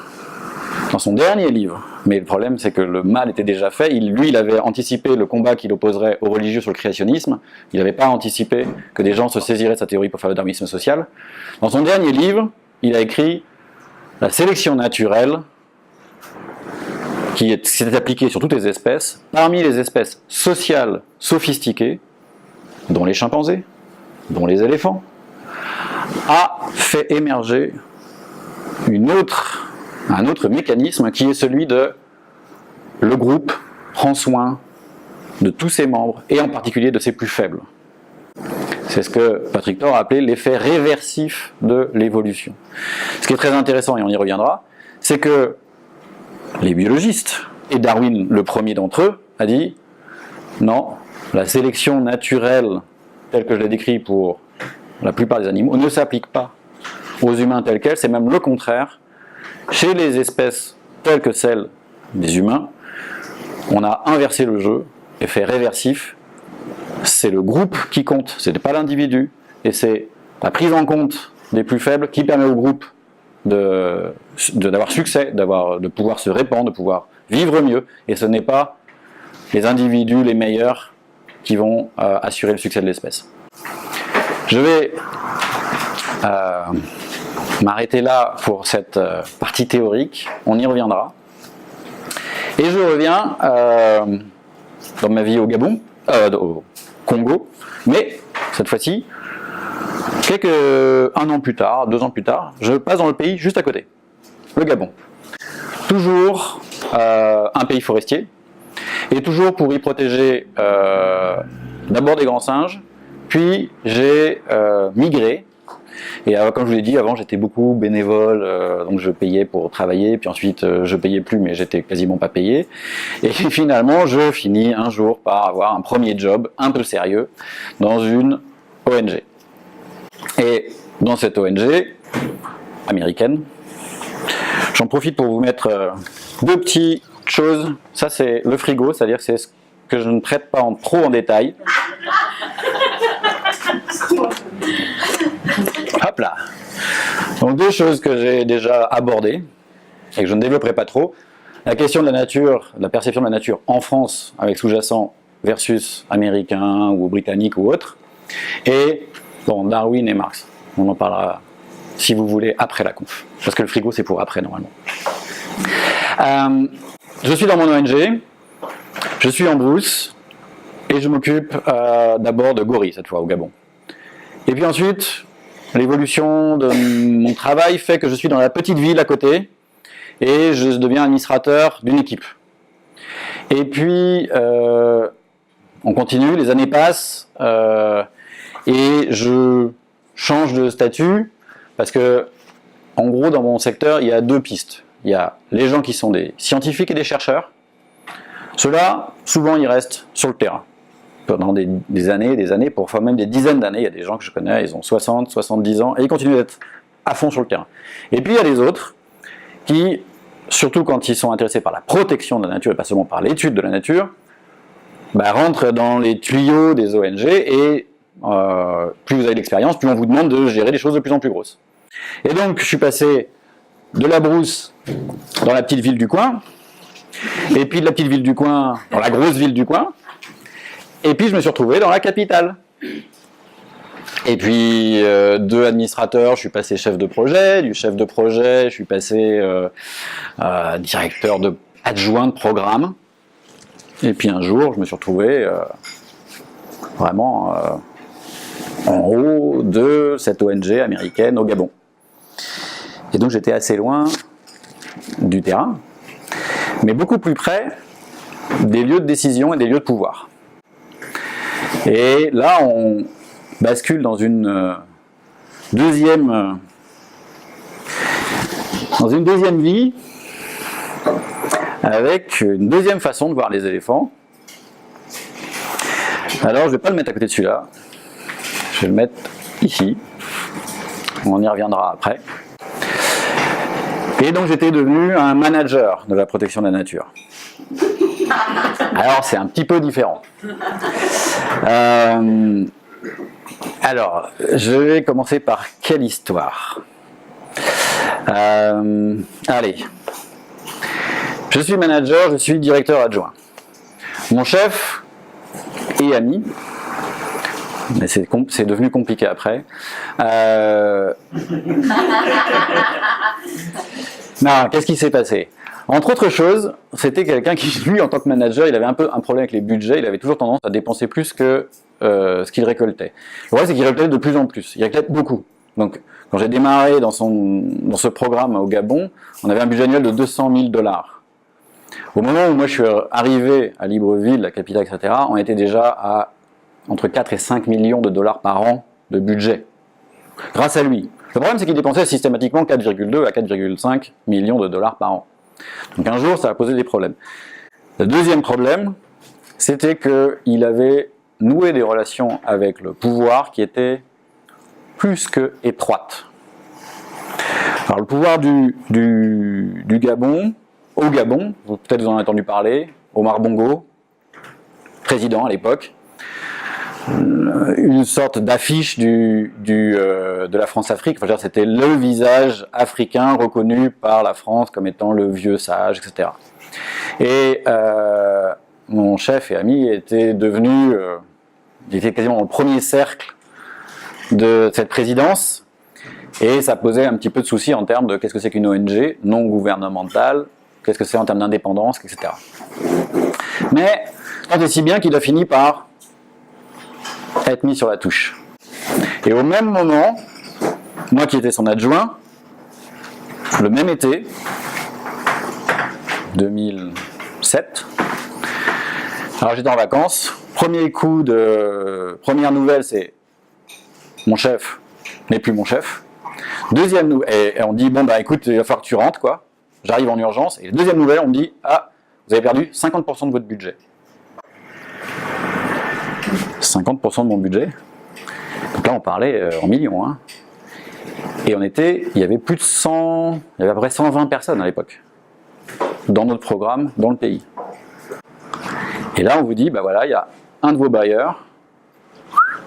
dans son dernier livre, mais le problème c'est que le mal était déjà fait, il avait anticipé le combat qu'il opposerait aux religieux sur le créationnisme, il n'avait pas anticipé que des gens se saisiraient de sa théorie pour faire le darwinisme social. Dans son dernier livre, il a écrit « La sélection naturelle » qui s'est appliquée sur toutes les espèces, parmi les espèces sociales sophistiquées, dont les chimpanzés, dont les éléphants, a fait émerger un autre mécanisme qui est celui de le groupe prend soin de tous ses membres et en particulier de ses plus faibles. C'est ce que Patrick Thor a appelé l'effet réversif de l'évolution. Ce qui est très intéressant, et on y reviendra, c'est que les biologistes, et Darwin le premier d'entre eux, a dit non, la sélection naturelle telle que je l'ai décrite pour la plupart des animaux ne s'applique pas aux humains tels quels, c'est même le contraire. Chez les espèces telles que celles des humains, on a inversé le jeu, effet réversif, c'est le groupe qui compte, ce n'est pas l'individu, et c'est la prise en compte des plus faibles qui permet au groupe d'avoir succès, de pouvoir se répandre, de pouvoir vivre mieux, et ce n'est pas les individus les meilleurs qui vont assurer le succès de l'espèce. Je vais m'arrêter là pour cette partie théorique, on y reviendra. Et je reviens dans ma vie au Gabon, au Congo, mais cette fois-ci, un an plus tard, 2 ans plus tard, je passe dans le pays juste à côté, le Gabon. Toujours un pays forestier, et toujours pour y protéger d'abord des grands singes, puis j'ai migré. Et comme je vous l'ai dit, avant j'étais beaucoup bénévole, donc je payais pour travailler, puis ensuite je payais plus, mais j'étais quasiment pas payé. Et finalement, je finis un jour par avoir un premier job un peu sérieux dans une ONG. Et dans cette ONG américaine, j'en profite pour vous mettre 2 petites choses. Ça c'est le frigo, c'est-à-dire que c'est ce que je ne traite pas trop en détail. Hop là. Donc 2 choses que j'ai déjà abordées et que je ne développerai pas trop. La question de la nature, la perception de la nature en France avec sous-jacent versus américain ou britannique ou autre. Et bon, Darwin et Marx. On en parlera si vous voulez après la conf. Parce que le frigo c'est pour après normalement. Je suis dans mon ONG, je suis en brousse et je m'occupe d'abord de gorilles cette fois au Gabon. Et puis ensuite, l'évolution de mon travail fait que je suis dans la petite ville à côté et je deviens administrateur d'une équipe. Et puis, on continue, les années passent et je change de statut parce que, en gros, dans mon secteur, il y a deux pistes. Il y a les gens qui sont des scientifiques et des chercheurs. Ceux-là, souvent, ils restent sur le terrain pendant des années, parfois même des dizaines d'années. Il y a des gens que je connais, ils ont 60, 70 ans, et ils continuent d'être à fond sur le terrain. Et puis il y a les autres qui, surtout quand ils sont intéressés par la protection de la nature, et pas seulement par l'étude de la nature, rentrent dans les tuyaux des ONG, et plus vous avez d'expérience, plus on vous demande de gérer des choses de plus en plus grosses. Et donc je suis passé de la brousse dans la petite ville du coin, et puis de la petite ville du coin dans la grosse ville du coin, et puis je me suis retrouvé dans la capitale. Et puis de administrateur, je suis passé chef de projet, du chef de projet, je suis passé directeur adjoint de programme. Et puis un jour, je me suis retrouvé vraiment en haut de cette ONG américaine au Gabon. Et donc j'étais assez loin du terrain, mais beaucoup plus près des lieux de décision et des lieux de pouvoir. Et là, on bascule dans une deuxième vie, avec une deuxième façon de voir les éléphants. Alors, je ne vais pas le mettre à côté de celui-là, je vais le mettre ici, on y reviendra après. Et donc, j'étais devenu un manager de la protection de la nature. Alors, c'est un petit peu différent. Alors, je vais commencer par quelle histoire? Allez. Je suis manager, je suis directeur adjoint. Mon chef et ami, mais c'est devenu compliqué après. Non, qu'est-ce qui s'est passé? Entre autres choses, c'était quelqu'un qui, lui, en tant que manager, il avait un peu un problème avec les budgets, il avait toujours tendance à dépenser plus que ce qu'il récoltait. Le problème, c'est qu'il récoltait de plus en plus, il récoltait beaucoup. Donc, quand j'ai démarré dans ce programme au Gabon, on avait un budget annuel de 200 000 $. Au moment où moi je suis arrivé à Libreville, la capitale, etc., on était déjà à entre 4 et 5 millions de dollars par an de budget, grâce à lui. Le problème, c'est qu'il dépensait systématiquement 4,2 à 4,5 millions de dollars par an. Donc un jour, ça a posé des problèmes. Le deuxième problème, c'était qu'il avait noué des relations avec le pouvoir qui étaient plus que étroites. Alors le pouvoir du Gabon, au Gabon, peut-être vous en avez entendu parler, Omar Bongo, président à l'époque, une sorte d'affiche de la France-Afrique, enfin, c'était le visage africain reconnu par la France comme étant le vieux sage, etc. Et mon chef et ami était devenu, il était quasiment dans le premier cercle de cette présidence, et ça posait un petit peu de soucis en termes de qu'est-ce que c'est qu'une ONG non gouvernementale, qu'est-ce que c'est en termes d'indépendance, etc. Mais tant et si bien qu'il a fini par être mis sur la touche. Et au même moment, moi qui étais son adjoint, le même été, 2007, alors j'étais en vacances, première nouvelle, c'est mon chef n'est plus mon chef. Deuxième nouvelle, et on dit, bon bah écoute, il va falloir que tu rentres, quoi. J'arrive en urgence. Et la deuxième nouvelle, on me dit, ah, vous avez perdu 50% de votre budget. 50% de mon budget. Donc là, on parlait en millions. Hein. Et il y avait plus de 100, il y avait à peu près 120 personnes à l'époque, dans notre programme, dans le pays. Et là, on vous dit, bah voilà, il y a un de vos bailleurs,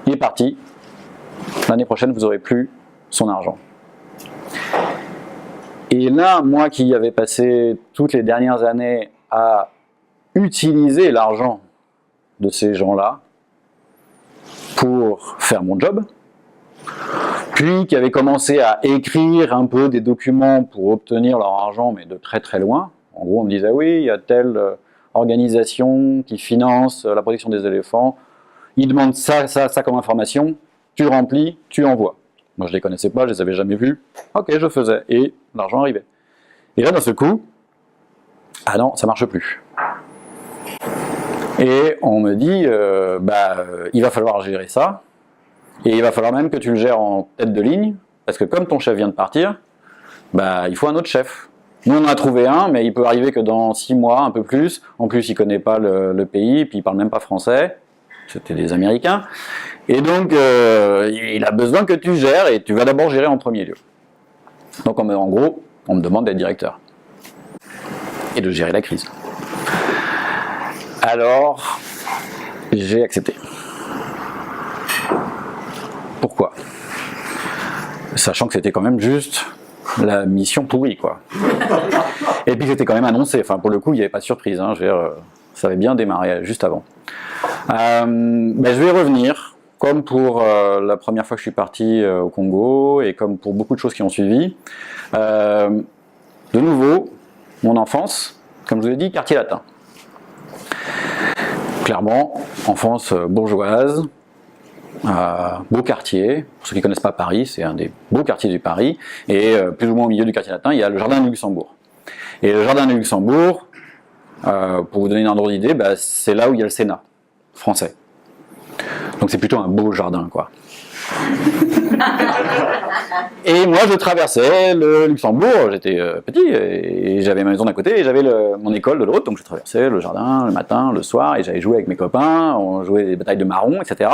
il est parti. L'année prochaine, vous n'aurez plus son argent. Et là, moi qui avais passé toutes les dernières années à utiliser l'argent de ces gens-là pour faire mon job, puis qui avait commencé à écrire un peu des documents pour obtenir leur argent, mais de très très loin. En gros, on me disait, oui, il y a telle organisation qui finance la protection des éléphants, ils demandent ça comme information, tu le remplis, tu envoies. Moi, je les connaissais pas, je les avais jamais vus. Ok, je faisais. Et l'argent arrivait. Et là, d'un seul coup, ah non, ça marche plus. Et on me dit, il va falloir gérer ça. Et il va falloir même que tu le gères en tête de ligne. Parce que comme ton chef vient de partir, il faut un autre chef. Nous, on en a trouvé un, mais il peut arriver que dans 6 mois, un peu plus. En plus, il connaît pas le pays, puis il parle même pas français. C'était des Américains. Et donc, il a besoin que tu gères, et tu vas d'abord gérer en premier lieu. Donc, en gros, on me demande d'être directeur. Et de gérer la crise. Alors, j'ai accepté. Pourquoi ? Sachant que c'était quand même juste la mission pourrie, quoi. Et puis c'était quand même annoncé, enfin pour le coup il n'y avait pas de surprise, hein. Ça avait bien démarré juste avant. Je vais revenir, comme pour la première fois que je suis parti au Congo, et comme pour beaucoup de choses qui ont suivi. De nouveau, mon enfance, comme je vous ai dit, quartier latin. Clairement, enfance bourgeoise, beau quartier. Pour ceux qui ne connaissent pas Paris, c'est un des beaux quartiers du Paris. Et plus ou moins au milieu du quartier latin, il y a le jardin de Luxembourg. Et le jardin de Luxembourg, pour vous donner un ordre d'idée, c'est là où il y a le Sénat français. Donc c'est plutôt un beau jardin, quoi. Et moi, je traversais le Luxembourg, j'étais petit, et j'avais ma maison d'un côté, et j'avais mon école de l'autre, donc je traversais le jardin le matin, le soir, et j'allais jouer avec mes copains, on jouait des batailles de marrons, etc.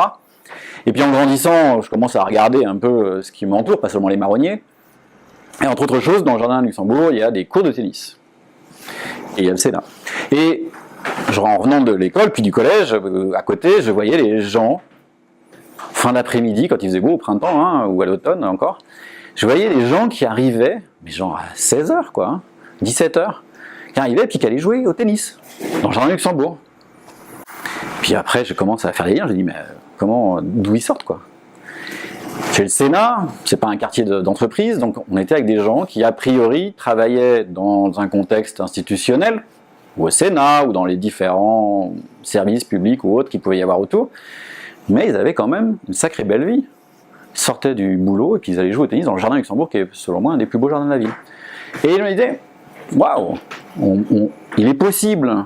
Et puis en grandissant, je commence à regarder un peu ce qui m'entoure, pas seulement les marronniers. Et entre autres choses, dans le jardin de Luxembourg, il y a des cours de tennis. Et il y a le Sénat. Et en revenant de l'école, puis du collège, à côté, je voyais les gens, fin d'après-midi, quand il faisait beau, au printemps, hein, ou à l'automne encore, je voyais les gens qui arrivaient, mais genre à 16h, quoi, hein, 17h, qui arrivaient et puis qui allaient jouer au tennis, dans le jardin de Luxembourg. Puis après, je commence à faire des liens, je dis, mais d'où ils sortent, quoi. Chez le Sénat, c'est pas un quartier d'entreprise, donc on était avec des gens qui, a priori, travaillaient dans un contexte institutionnel, ou au Sénat, ou dans les différents services publics ou autres qu'il pouvait y avoir autour, mais ils avaient quand même une sacrée belle vie. Ils sortaient du boulot et puis ils allaient jouer au tennis dans le jardin de Luxembourg, qui est, selon moi, un des plus beaux jardins de la ville. Et je me disais, waouh, il est possible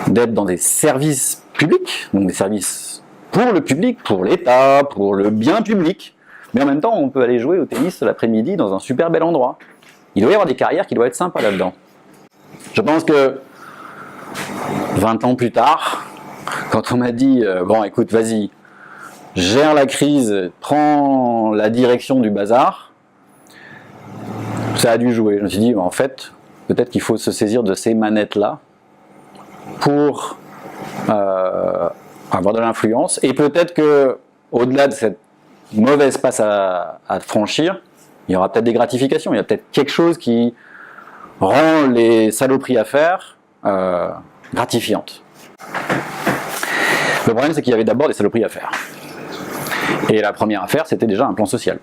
d'être dans des services publics, donc des services pour le public, pour l'État, pour le bien public, mais en même temps on peut aller jouer au tennis l'après-midi dans un super bel endroit. Il doit y avoir des carrières qui doivent être sympas là-dedans. Je pense que 20 ans plus tard, quand on m'a dit bon écoute vas-y, gère la crise, prends la direction du bazar, ça a dû jouer. Je me suis dit en fait, peut-être qu'il faut se saisir de ces manettes-là pour avoir de l'influence, et peut-être que au-delà de cette mauvaise passe à franchir, il y aura peut-être des gratifications, il y a peut-être quelque chose qui rend les saloperies à faire gratifiantes. Le problème c'est qu'il y avait d'abord des saloperies à faire. Et la première affaire c'était déjà un plan social.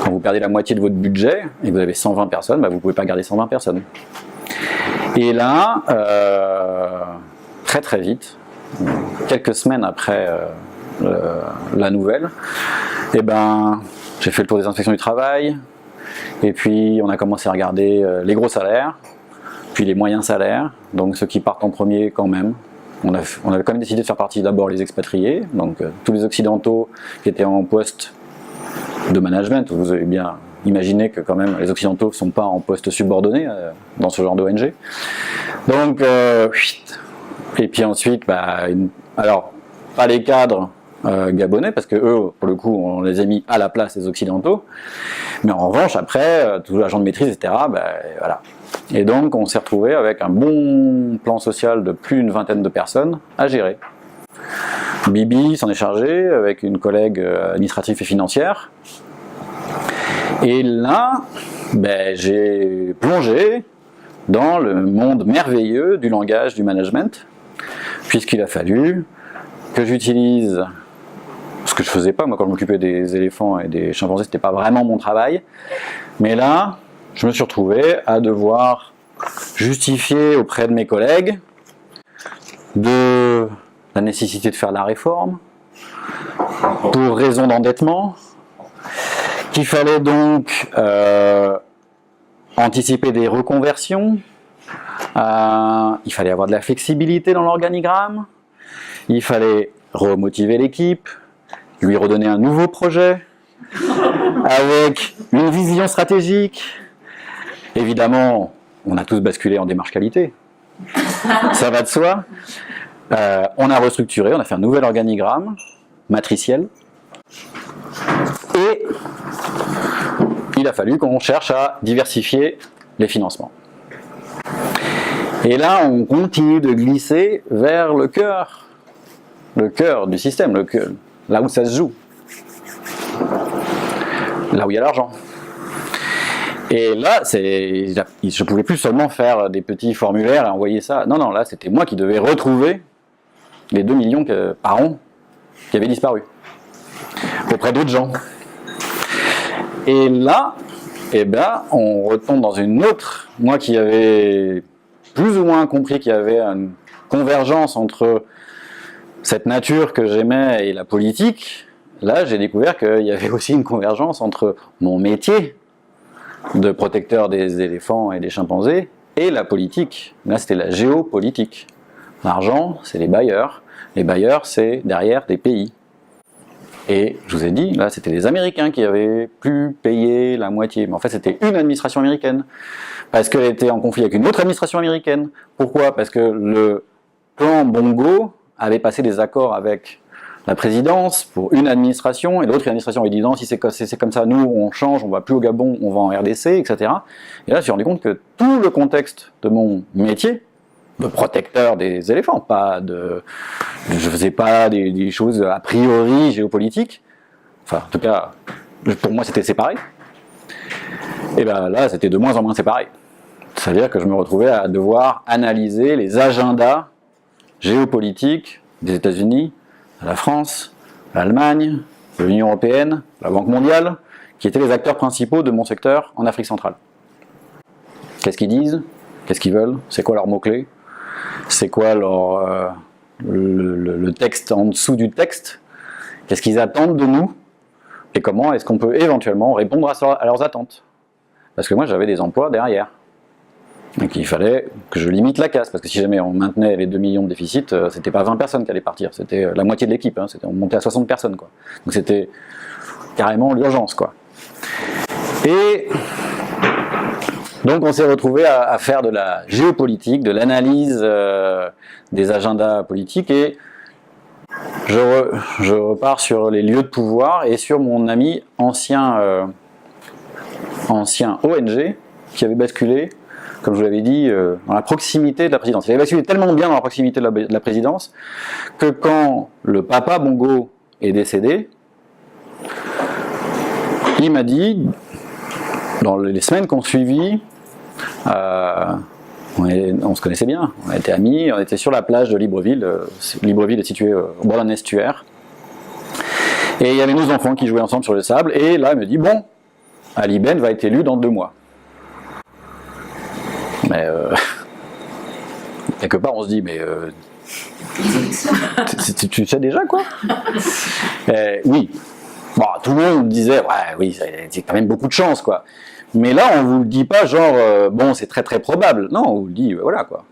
Quand vous perdez la moitié de votre budget et que vous avez 120 personnes, vous ne pouvez pas garder 120 personnes. Et là, très très vite, quelques semaines après la nouvelle, j'ai fait le tour des inspections du travail, et puis on a commencé à regarder les gros salaires, puis les moyens salaires, donc ceux qui partent en premier quand même. On avait quand même décidé de faire partie d'abord les expatriés, donc tous les occidentaux qui étaient en poste de management. Vous avez bien imaginé que quand même les occidentaux ne sont pas en poste subordonné dans ce genre d'ONG. Donc, et puis ensuite, alors, pas les cadres gabonais, parce que eux, pour le coup, on les a mis à la place des occidentaux, mais en revanche, après, tout l'agent de maîtrise, etc., voilà. Et donc, on s'est retrouvé avec un bon plan social de plus d'une vingtaine de personnes à gérer. Bibi s'en est chargé, avec une collègue administrative et financière, et là, j'ai plongé dans le monde merveilleux du langage du management, puisqu'il a fallu que j'utilise ce que je faisais pas, moi quand je m'occupais des éléphants et des chimpanzés, c'était pas vraiment mon travail, mais là, je me suis retrouvé à devoir justifier auprès de mes collègues de la nécessité de faire la réforme, pour raison d'endettement, qu'il fallait donc anticiper des reconversions, il fallait avoir de la flexibilité dans l'organigramme, il fallait remotiver l'équipe, lui redonner un nouveau projet, avec une vision stratégique. Évidemment, on a tous basculé en démarche qualité, ça va de soi. On a restructuré, on a fait un nouvel organigramme matriciel, et il a fallu qu'on cherche à diversifier les financements. Et là, on continue de glisser vers le cœur du système, là où ça se joue, là où il y a l'argent. Et là, je ne pouvais plus seulement faire des petits formulaires et envoyer ça. Non, là, c'était moi qui devais retrouver les 2 millions par an qui avaient disparu auprès d'autres gens. Et là, on retombe dans une autre, moi qui avais plus ou moins compris qu'il y avait une convergence entre cette nature que j'aimais et la politique. Là, j'ai découvert qu'il y avait aussi une convergence entre mon métier de protecteur des éléphants et des chimpanzés et la politique. Là, c'était la géopolitique. L'argent, c'est les bailleurs. Les bailleurs, c'est derrière des pays. Et je vous ai dit, là, c'était les Américains qui avaient plus payé la moitié. Mais en fait, c'était une administration américaine. Parce qu'elle était en conflit avec une autre administration américaine. Pourquoi? Parce que le clan Bongo avait passé des accords avec la présidence pour une administration, et l'autre administration avait dit non, si c'est comme ça, nous on change, on va plus au Gabon, on va en RDC, etc. Et là, je me suis rendu compte que tout le contexte de mon métier, de protecteur des éléphants, je faisais pas des choses a priori géopolitiques, enfin en tout cas, pour moi c'était séparé, et bien là c'était de moins en moins séparé. C'est-à-dire que je me retrouvais à devoir analyser les agendas géopolitiques des États-Unis, de la France, l'Allemagne, de l'Union européenne, la Banque mondiale, qui étaient les acteurs principaux de mon secteur en Afrique centrale. Qu'est-ce qu'ils disent? Qu'est-ce qu'ils veulent? C'est quoi leurs mots-clés? C'est quoi le texte en dessous du texte? Qu'est-ce qu'ils attendent de nous? Et comment est-ce qu'on peut éventuellement répondre à leurs attentes? Parce que moi j'avais des emplois derrière. Donc il fallait que je limite la casse, parce que si jamais on maintenait les 2 millions de déficit, c'était pas 20 personnes qui allaient partir, c'était la moitié de l'équipe, hein, on montait à 60 personnes, quoi. Donc c'était carrément l'urgence, quoi. Et donc on s'est retrouvé à faire de la géopolitique, de l'analyse des agendas politiques, et je repars sur les lieux de pouvoir et sur mon ami ancien ONG qui avait basculé, comme je vous l'avais dit, dans la proximité de la présidence. Il avait basculé tellement bien dans la proximité de la présidence que quand le papa Bongo est décédé, il m'a dit, dans les semaines qu'on suivit, on se connaissait bien, on était amis, on était sur la plage de Libreville. Libreville est située au bord d'un estuaire. Et il y avait nos enfants qui jouaient ensemble sur le sable, et là il me dit, bon, Ali Ben va être élu dans 2 mois. Mais quelque part on se dit, mais tu sais déjà quoi? Oui. Bon, tout le monde disait, ouais, oui, c'est quand même beaucoup de chance, quoi. Mais là, on vous le dit pas genre, bon, c'est très très probable. Non, on vous le dit, voilà, quoi.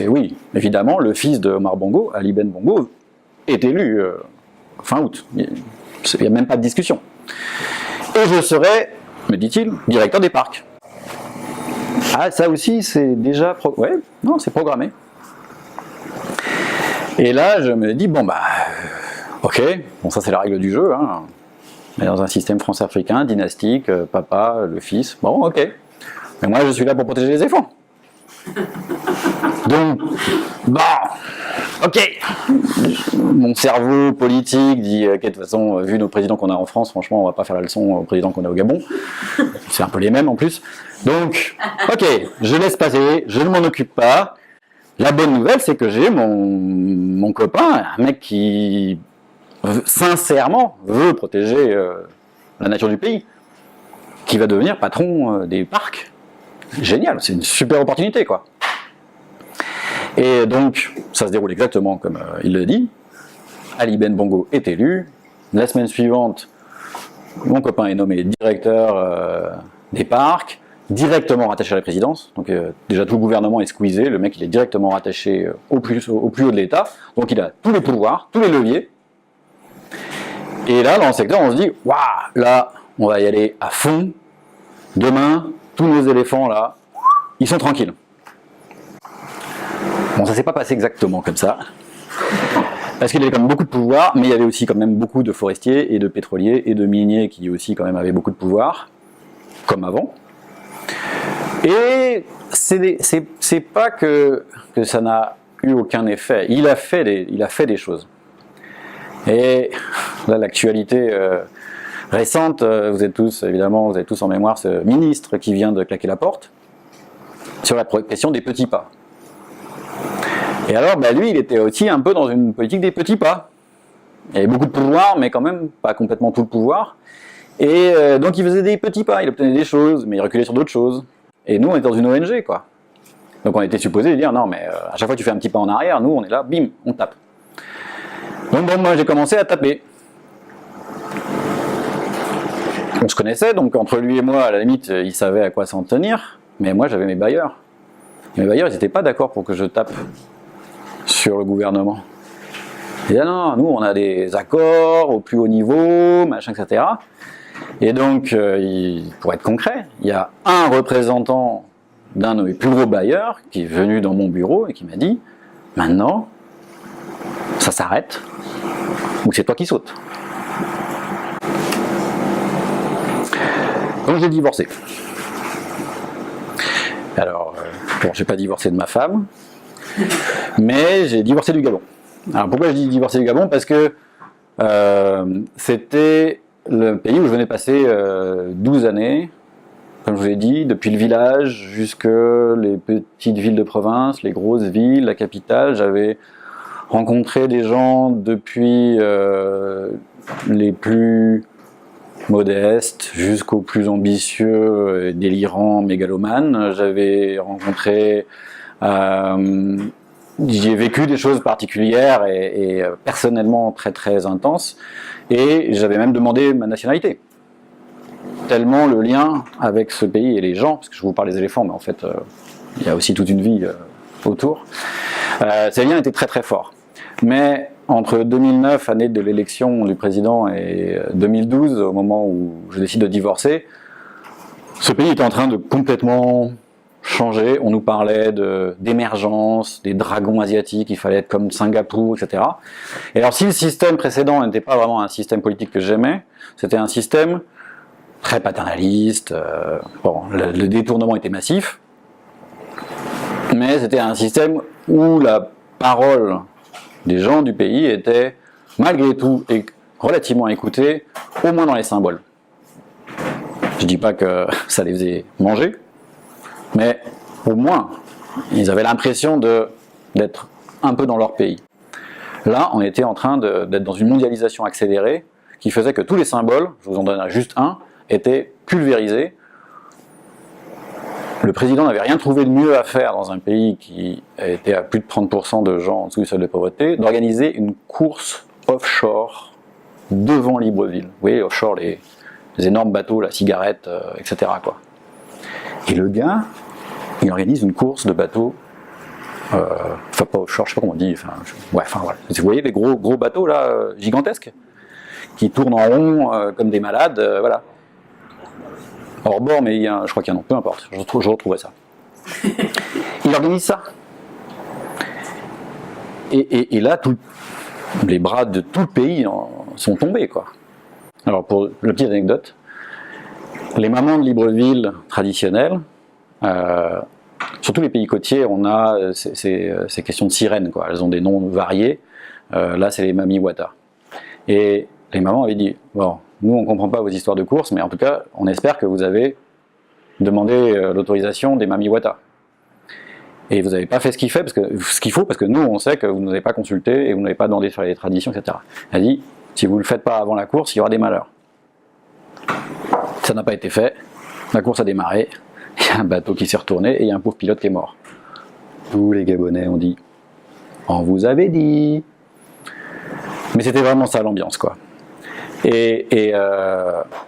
Oui, évidemment, le fils de Omar Bongo, Ali Ben Bongo, est élu fin août. Il n'y a même pas de discussion. Et je serai, me dit-il, directeur des parcs. Ah, ça aussi, c'est déjà... Ouais, non, c'est programmé. Et là, je me dis, bon, bah... ok, bon, ça c'est la règle du jeu, hein. Mais dans un système france-africain, dynastique, papa, le fils, bon, ok. Mais moi, je suis là pour protéger les éléphants. Donc, bon, ok. Mon cerveau politique dit, ok, de toute façon, vu nos présidents qu'on a en France, franchement, on va pas faire la leçon aux présidents qu'on a au Gabon. C'est un peu les mêmes en plus. Donc, ok, je laisse passer, je ne m'en occupe pas. La bonne nouvelle, c'est que j'ai mon copain, un mec qui, sincèrement, veut protéger la nature du pays, qui va devenir patron des parcs. Génial, c'est une super opportunité, quoi. Et donc, ça se déroule exactement comme il le dit. Ali Ben Bongo est élu, La semaine suivante, mon copain est nommé directeur des parcs, directement rattaché à la présidence. Donc déjà tout le gouvernement est squeezé, le mec il est directement rattaché au plus haut de l'État. Donc il a tous les pouvoirs, tous les leviers. Et là, dans le secteur, on se dit, waouh, là, on va y aller à fond. Demain, tous nos éléphants là, ils sont tranquilles. Bon, ça s'est pas passé exactement comme ça. Parce qu'il y avait quand même beaucoup de pouvoir, mais il y avait aussi quand même beaucoup de forestiers et de pétroliers et de miniers qui aussi quand même avaient beaucoup de pouvoir, comme avant. Et c'est pas que ça n'a eu aucun effet. Il a fait des choses. Et là, l'actualité récente, vous êtes tous en mémoire ce ministre qui vient de claquer la porte sur la question des petits pas. Et alors, lui, il était aussi un peu dans une politique des petits pas. Il avait beaucoup de pouvoir, mais quand même pas complètement tout le pouvoir. Et donc, il faisait des petits pas, il obtenait des choses, mais il reculait sur d'autres choses. Et nous, on est dans une ONG, quoi. Donc, on était supposé dire, non, mais à chaque fois que tu fais un petit pas en arrière, nous, on est là, bim, on tape. Donc, bon, moi, j'ai commencé à taper. On se connaissait, donc entre lui et moi, à la limite, il savait à quoi s'en tenir. Mais moi, j'avais mes bailleurs. Et mes bailleurs, ils n'étaient pas d'accord pour que je tape sur le gouvernement. Et là, non, nous, on a des accords au plus haut niveau, machin, etc. Et donc, pour être concret, il y a un représentant d'un de mes plus gros bailleurs qui est venu dans mon bureau et qui m'a dit « Maintenant, ça s'arrête, ou c'est toi qui sautes ». Donc j'ai divorcé. Alors, bon, j'ai pas divorcé de ma femme, mais j'ai divorcé du Gabon. Alors pourquoi je dis divorcé du Gabon? Parce que c'était le pays où je venais passer 12 années, comme je vous l'ai dit, depuis le village jusque les petites villes de province, les grosses villes, la capitale. J'avais rencontré des gens depuis les plus modestes jusqu'aux plus ambitieux et délirants mégalomanes. J'avais rencontré... j'ai vécu des choses particulières et personnellement très très intenses, et j'avais même demandé ma nationalité. Tellement le lien avec ce pays et les gens, parce que je vous parle des éléphants, mais en fait il y a aussi toute une vie autour, ces liens étaient très très forts. Mais entre 2009, année de l'élection du président, et 2012, au moment où je décide de divorcer, ce pays était en train de complètement changer. On nous parlait d'émergence, des dragons asiatiques, il fallait être comme Singapour, etc. Et alors si le système précédent n'était pas vraiment un système politique que j'aimais, c'était un système très paternaliste, bon, le détournement était massif, mais c'était un système où la parole des gens du pays était malgré tout relativement écoutée, au moins dans les symboles. Je dis pas que ça les faisait manger, mais au moins, ils avaient l'impression d'être un peu dans leur pays. Là, on était en train d'être dans une mondialisation accélérée qui faisait que tous les symboles, je vous en donne juste un, étaient pulvérisés. Le président n'avait rien trouvé de mieux à faire dans un pays qui était à plus de 30% de gens en dessous du seuil de pauvreté, d'organiser une course offshore devant Libreville. Vous voyez, offshore, les énormes bateaux, la cigarette, etc. quoi. Et le gars, il organise une course de bateaux, enfin pas offshore, je sais pas comment on dit, voilà. Vous voyez les gros bateaux là, gigantesques, qui tournent en rond comme des malades, voilà. Hors bord, mais je crois qu'il y en a, peu importe, je retrouverai ça. Il organise ça. Et là, les bras de tout le pays sont tombés, quoi. Alors, pour la petite anecdote, les mamans de Libreville traditionnelles, surtout les pays côtiers, on a ces questions de sirènes, quoi. Elles ont des noms variés. Là, c'est les mamies Wata. Et les mamans avaient dit, bon, nous, on ne comprend pas vos histoires de course, mais en tout cas, on espère que vous avez demandé l'autorisation des mamies Wata. Et vous n'avez pas fait ce qu'il faut, parce que nous, on sait que vous ne nous avez pas consulté et vous n'avez pas demandé sur les traditions, etc. Elle dit, si vous ne le faites pas avant la course, il y aura des malheurs. Ça n'a pas été fait. La course a démarré. Il y a un bateau qui s'est retourné et il y a un pauvre pilote qui est mort. Tous les Gabonais ont dit, on vous avait dit. Mais c'était vraiment ça l'ambiance, quoi. Et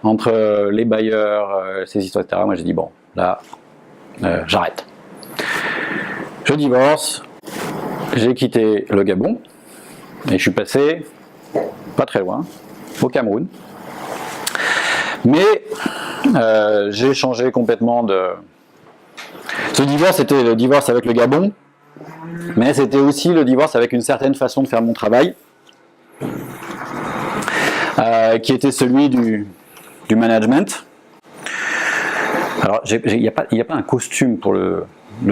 entre les bailleurs, ces histoires, etc., moi j'ai dit bon, là, j'arrête. Je divorce, j'ai quitté le Gabon, et je suis passé, pas très loin, au Cameroun. Mais j'ai changé complètement de... Ce divorce, c'était le divorce avec le Gabon, mais c'était aussi le divorce avec une certaine façon de faire mon travail, qui était celui du management. Alors, il n'y a pas un costume pour le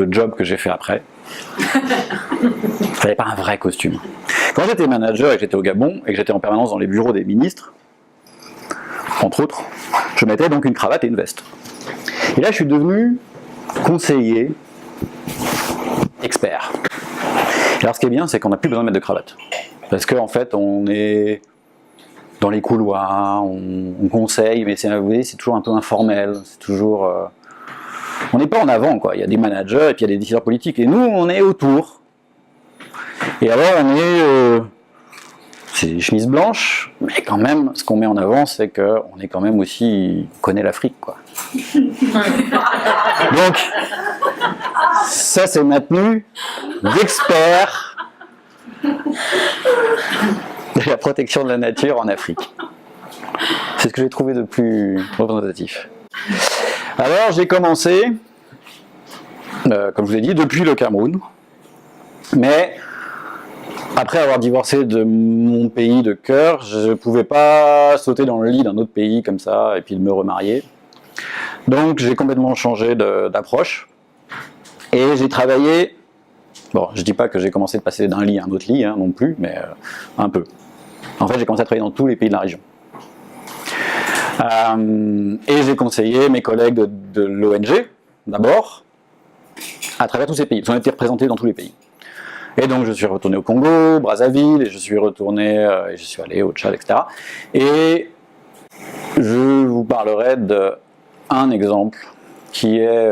job que j'ai fait après. Il n'y avait pas un vrai costume. Quand j'étais manager et que j'étais au Gabon et que j'étais en permanence dans les bureaux des ministres, entre autres, je mettais donc une cravate et une veste. Et là, je suis devenu conseiller, expert. Et alors, ce qui est bien, c'est qu'on n'a plus besoin de mettre de cravate. Parce qu'en fait, on est dans les couloirs, on conseille, mais vous voyez, c'est toujours un peu informel, c'est toujours... on n'est pas en avant, quoi. Il y a des managers et puis il y a des décideurs politiques. Et nous, on est autour. Et alors, on est... c'est des chemises blanches, mais quand même, ce qu'on met en avant, c'est qu'on est quand même aussi... On connaît l'Afrique, quoi. Donc, ça, c'est ma tenue d'expert de la protection de la nature en Afrique. C'est ce que j'ai trouvé de plus représentatif. Alors, j'ai commencé, comme je vous l'ai dit, depuis le Cameroun, mais après avoir divorcé de mon pays de cœur, je ne pouvais pas sauter dans le lit d'un autre pays comme ça et puis me remarier. Donc, j'ai complètement changé d'approche et j'ai travaillé. Bon, je ne dis pas que j'ai commencé de passer d'un lit à un autre lit, hein, non plus, mais un peu. En fait, j'ai commencé à travailler dans tous les pays de la région. Et j'ai conseillé mes collègues de l'ONG, d'abord, à travers tous ces pays. Ils ont été représentés dans tous les pays. Et donc, je suis retourné au Congo, Brazzaville, et je suis retourné, et je suis allé au Tchad, etc. Et je vous parlerai d'un exemple qui est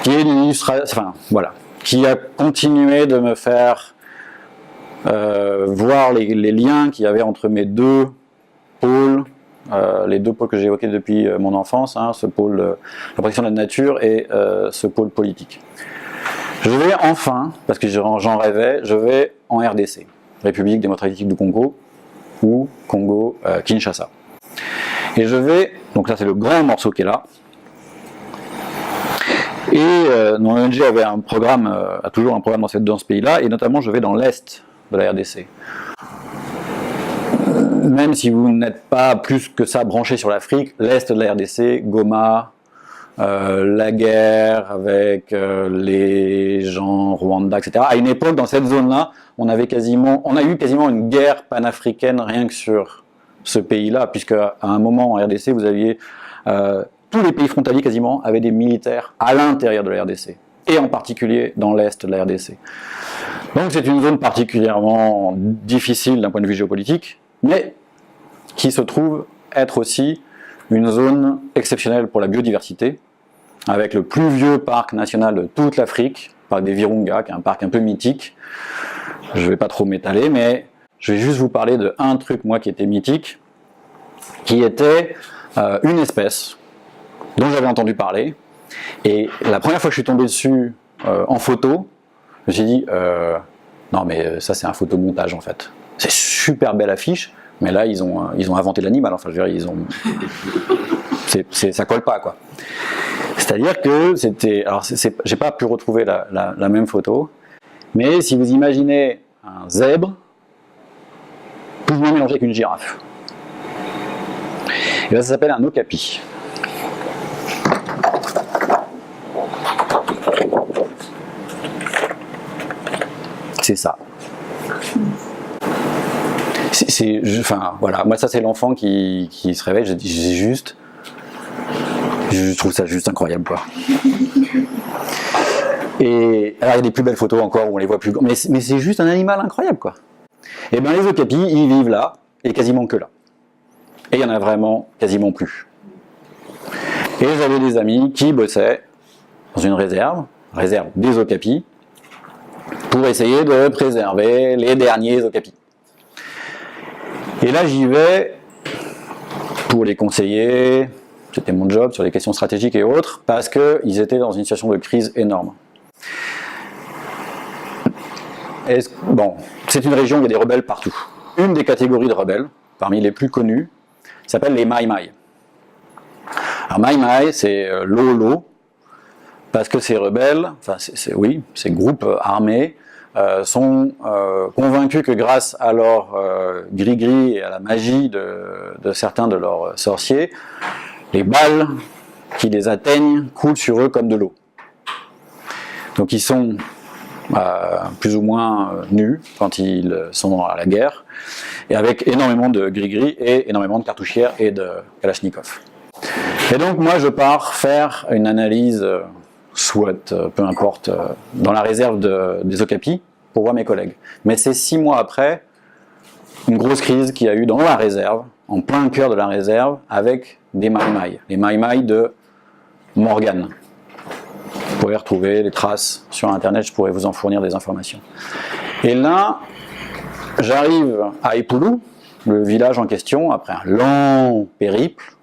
une illustration, enfin, voilà, qui a continué de me faire voir les liens qu'il y avait entre mes deux pôles, les deux pôles que j'ai évoqués depuis mon enfance, hein, ce pôle la protection de la nature et ce pôle politique. Je vais enfin, parce que j'en rêvais, je vais en RDC, République démocratique du Congo, ou Congo Kinshasa. Et je vais, donc là c'est le grand morceau qui est là, et mon ONG avait un programme, a toujours un programme dans ce pays-là, et notamment je vais dans l'est de la RDC. Même si vous n'êtes pas plus que ça branché sur l'Afrique, l'est de la RDC, Goma, la guerre avec les gens Rwanda, etc. À une époque, dans cette zone-là, on a eu quasiment une guerre panafricaine rien que sur ce pays-là, puisque à un moment en RDC, vous aviez tous les pays frontaliers quasiment avaient des militaires à l'intérieur de la RDC, et en particulier dans l'est de la RDC. Donc c'est une zone particulièrement difficile d'un point de vue géopolitique, mais qui se trouve être aussi une zone exceptionnelle pour la biodiversité, avec le plus vieux parc national de toute l'Afrique, le parc des Virunga, qui est un parc un peu mythique. Je ne vais pas trop m'étaler, mais je vais juste vous parler d'un truc, moi, qui était mythique, qui était une espèce dont j'avais entendu parler. Et la première fois que je suis tombé dessus en photo, je me suis dit, non mais ça c'est un photomontage en fait. C'est super belle affiche, mais là ils ont inventé l'animal, enfin je veux dire, ça colle pas quoi. C'est-à-dire que c'était, alors j'ai pas pu retrouver la même photo, mais si vous imaginez un zèbre plus ou moins mélangé avec une girafe, et bien ça s'appelle un okapi. C'est ça. Enfin, voilà, moi ça c'est l'enfant qui se réveille, je trouve ça juste incroyable quoi. Et alors il y a des plus belles photos encore où on les voit plus, mais c'est juste un animal incroyable quoi. Et bien les okapis, ils vivent là, et quasiment que là. Et il y en a vraiment quasiment plus. Et j'avais des amis qui bossaient dans une réserve des okapis, pour essayer de préserver les derniers okapis. Et là, j'y vais pour les conseiller, c'était mon job sur les questions stratégiques et autres, parce qu'ils étaient dans une situation de crise énorme. Bon, c'est une région où il y a des rebelles partout. Une des catégories de rebelles, parmi les plus connues, s'appelle les Mai Mai. Alors Mai Mai, c'est Lolo, parce que ces rebelles, enfin oui, ces groupes armés, sont convaincus que grâce à leur gris-gris et à la magie de certains de leurs sorciers, les balles qui les atteignent coulent sur eux comme de l'eau. Donc ils sont plus ou moins nus quand ils sont à la guerre, et avec énormément de gris-gris et énormément de cartouchières et de kalachnikov. Et donc moi je pars faire une analyse SWOT, peu importe, dans la réserve des Okapis pour voir mes collègues. Mais c'est 6 mois après une grosse crise qu'il y a eu dans la réserve, en plein cœur de la réserve, avec des Mai Mai, les Mai Mai de Morgan. Vous pourrez retrouver les traces sur internet, je pourrais vous en fournir des informations. Et là, j'arrive à Epulu, le village en question, après un long périple,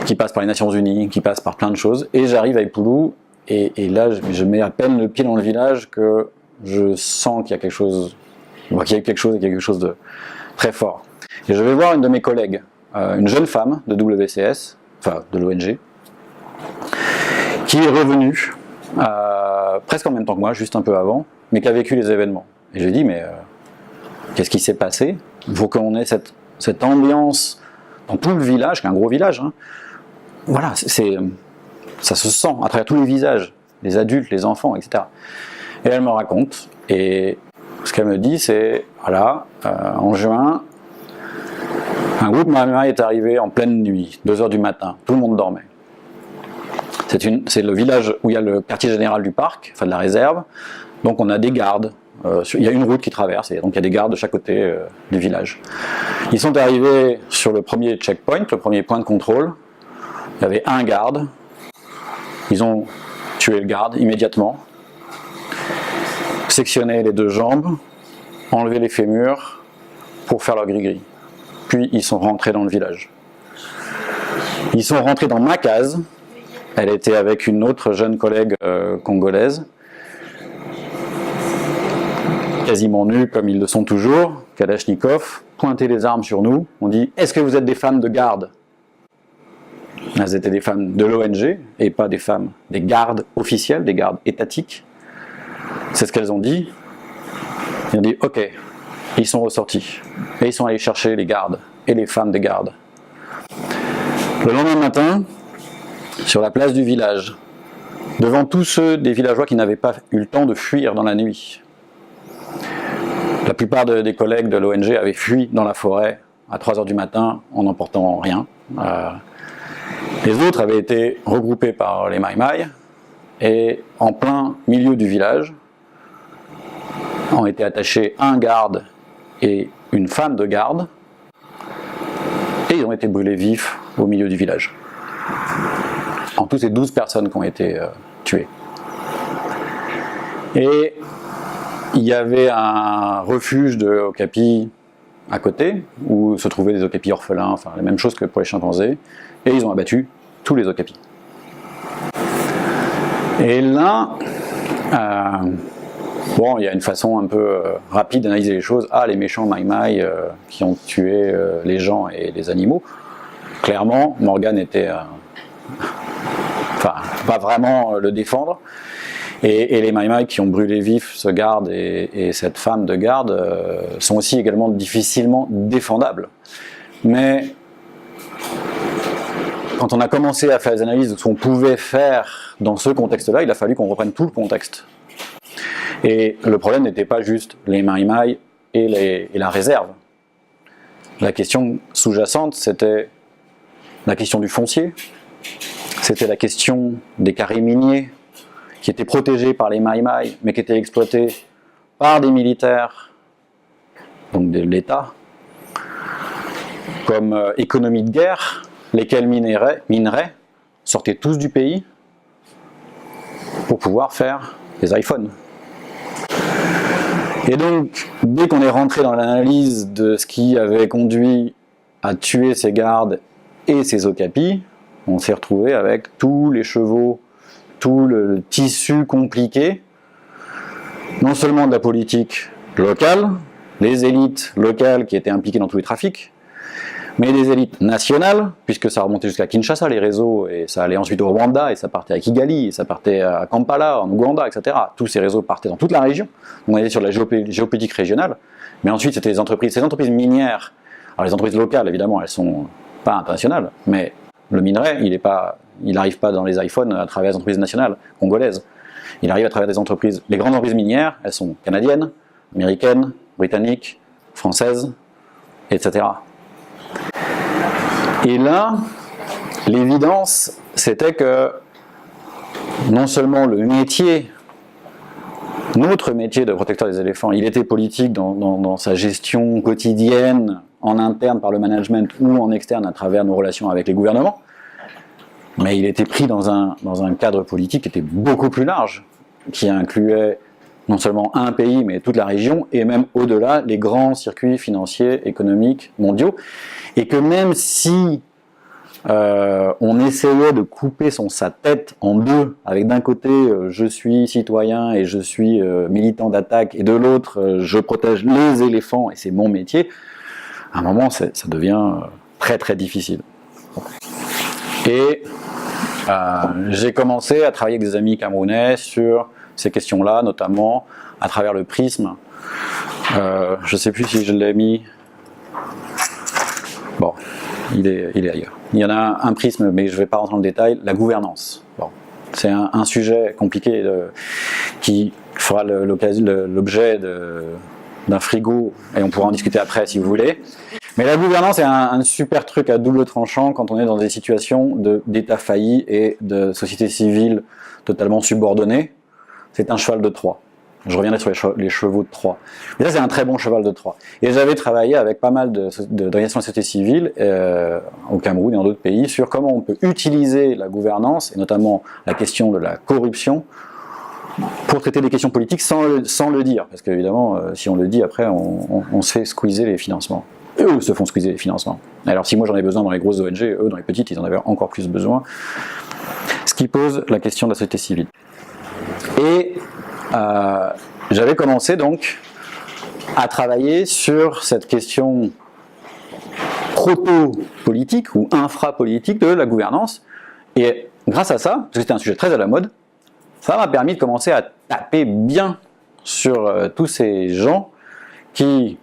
qui passe par les Nations Unies, qui passe par plein de choses, et j'arrive à Epulu, et là je mets à peine le pied dans le village que je sens qu'il y a quelque chose, quelque chose de très fort. Et je vais voir une de mes collègues, une jeune femme de WCS, enfin de l'ONG, qui est revenue presque en même temps que moi, juste un peu avant, mais qui a vécu les événements. Et je lui dis, mais qu'est-ce qui s'est passé? Il faut qu'on ait cette ambiance dans tout le village, qui est un gros village, hein. Voilà, ça se sent à travers tous les visages, les adultes, les enfants, etc. Et elle me raconte, et ce qu'elle me dit, c'est, voilà, en juin, un groupe Mai Mai est arrivé en pleine nuit, 2 h du matin, tout le monde dormait. C'est le village où il y a le quartier général du parc, enfin de la réserve, donc on a des gardes, il y a une route qui traverse, et donc il y a des gardes de chaque côté du village. Ils sont arrivés sur le premier checkpoint, le premier point de contrôle, il y avait un garde, ils ont tué le garde immédiatement, sectionné les 2 jambes, enlevé les fémurs pour faire leur gris-gris. Puis ils sont rentrés dans le village. Ils sont rentrés dans ma case, elle était avec une autre jeune collègue congolaise, quasiment nus comme ils le sont toujours, kalachnikov, pointé les armes sur nous, on dit « Est-ce que vous êtes des femmes de garde ?» Elles étaient des femmes de l'ONG et pas des femmes, des gardes officielles, des gardes étatiques. C'est ce qu'elles ont dit. Ils ont dit ok, et ils sont ressortis. Et ils sont allés chercher les gardes et les femmes des gardes. Le lendemain matin, sur la place du village, devant tous ceux des villageois qui n'avaient pas eu le temps de fuir dans la nuit. La plupart des collègues de l'ONG avaient fui dans la forêt à 3 h du matin en n'emportant rien. Les autres avaient été regroupés par les Mai Mai et en plein milieu du village ont été attachés un garde et une femme de garde et ils ont été brûlés vifs au milieu du village. En tout, c'est 12 personnes qui ont été tuées. Et il y avait un refuge de Okapis à côté, où se trouvaient des Okapis orphelins, enfin la même chose que pour les chimpanzés, et ils ont abattu tous les Okapis. Et là, bon, il y a une façon un peu rapide d'analyser les choses. Ah, les méchants Mai Mai qui ont tué les gens et les animaux. Clairement, Morgan était... enfin, pas vraiment le défendre. Et les Mai Mai qui ont brûlé vif ce garde et cette femme de garde sont aussi également difficilement défendables. Mais quand on a commencé à faire les analyses de ce qu'on pouvait faire dans ce contexte-là, il a fallu qu'on reprenne tout le contexte. Et le problème n'était pas juste les Mai Mai et la réserve. La question sous-jacente, c'était la question du foncier, c'était la question des carrés miniers, qui étaient protégés par les Mai Mai, mais qui étaient exploités par des militaires, donc de l'État, comme économie de guerre, lesquels mineraient, sortaient tous du pays pour pouvoir faire des iPhones. Et donc, dès qu'on est rentré dans l'analyse de ce qui avait conduit à tuer ses gardes et ses okapis, on s'est retrouvé avec tous les chevaux, tout le tissu compliqué, non seulement de la politique locale, les élites locales qui étaient impliquées dans tous les trafics, mais des élites nationales, puisque ça remontait jusqu'à Kinshasa, les réseaux, et ça allait ensuite au Rwanda, et ça partait à Kigali, et ça partait à Kampala, en Ouganda, etc. Tous ces réseaux partaient dans toute la région. On était sur la géopolitique régionale, mais ensuite c'était ces entreprises minières. Alors les entreprises locales, évidemment, elles sont pas internationales, mais le minerai, il n'arrive pas dans les iPhones à travers les entreprises nationales congolaises. Il arrive à travers des entreprises, les grandes entreprises minières, elles sont canadiennes, américaines, britanniques, françaises, etc. Et là, l'évidence, c'était que non seulement le métier, notre métier de protecteur des éléphants, il était politique dans sa gestion quotidienne, en interne par le management ou en externe à travers nos relations avec les gouvernements, mais il était pris dans un cadre politique qui était beaucoup plus large, qui incluait non seulement un pays, mais toute la région, et même au-delà, les grands circuits financiers, économiques, mondiaux, et que même si on essayait de couper sa tête en deux, avec d'un côté je suis citoyen et je suis militant d'attaque, et de l'autre je protège les éléphants et c'est mon métier, à un moment ça devient très très difficile. Et j'ai commencé à travailler avec des amis camerounais sur ces questions-là, notamment à travers le prisme. Je ne sais plus si je l'ai mis. Bon, il est ailleurs. Il y en a un prisme, mais je ne vais pas rentrer dans le détail, la gouvernance. Bon, c'est un sujet compliqué qui fera l'objet d'un frigo, et on pourra en discuter après si vous voulez. Mais la gouvernance est un super truc à double tranchant quand on est dans des situations d'État failli et de société civile totalement subordonnée. C'est un cheval de Troie. Je reviendrai sur les chevaux de Troie. Mais ça, c'est un très bon cheval de Troie. Et j'avais travaillé avec pas mal d'organisations de la société civile au Cameroun et dans d'autres pays sur comment on peut utiliser la gouvernance, et notamment la question de la corruption, pour traiter des questions politiques sans le dire. Parce qu'évidemment, si on le dit, après, on se fait squeezer les financements. Eux se font squeezer les financements. Alors si moi j'en ai besoin dans les grosses ONG, eux dans les petites, ils en avaient encore plus besoin. Ce qui pose la question de la société civile. Et j'avais commencé donc à travailler sur cette question proto-politique ou infra-politique de la gouvernance. Et grâce à ça, parce que c'était un sujet très à la mode, ça m'a permis de commencer à taper bien sur tous ces gens qui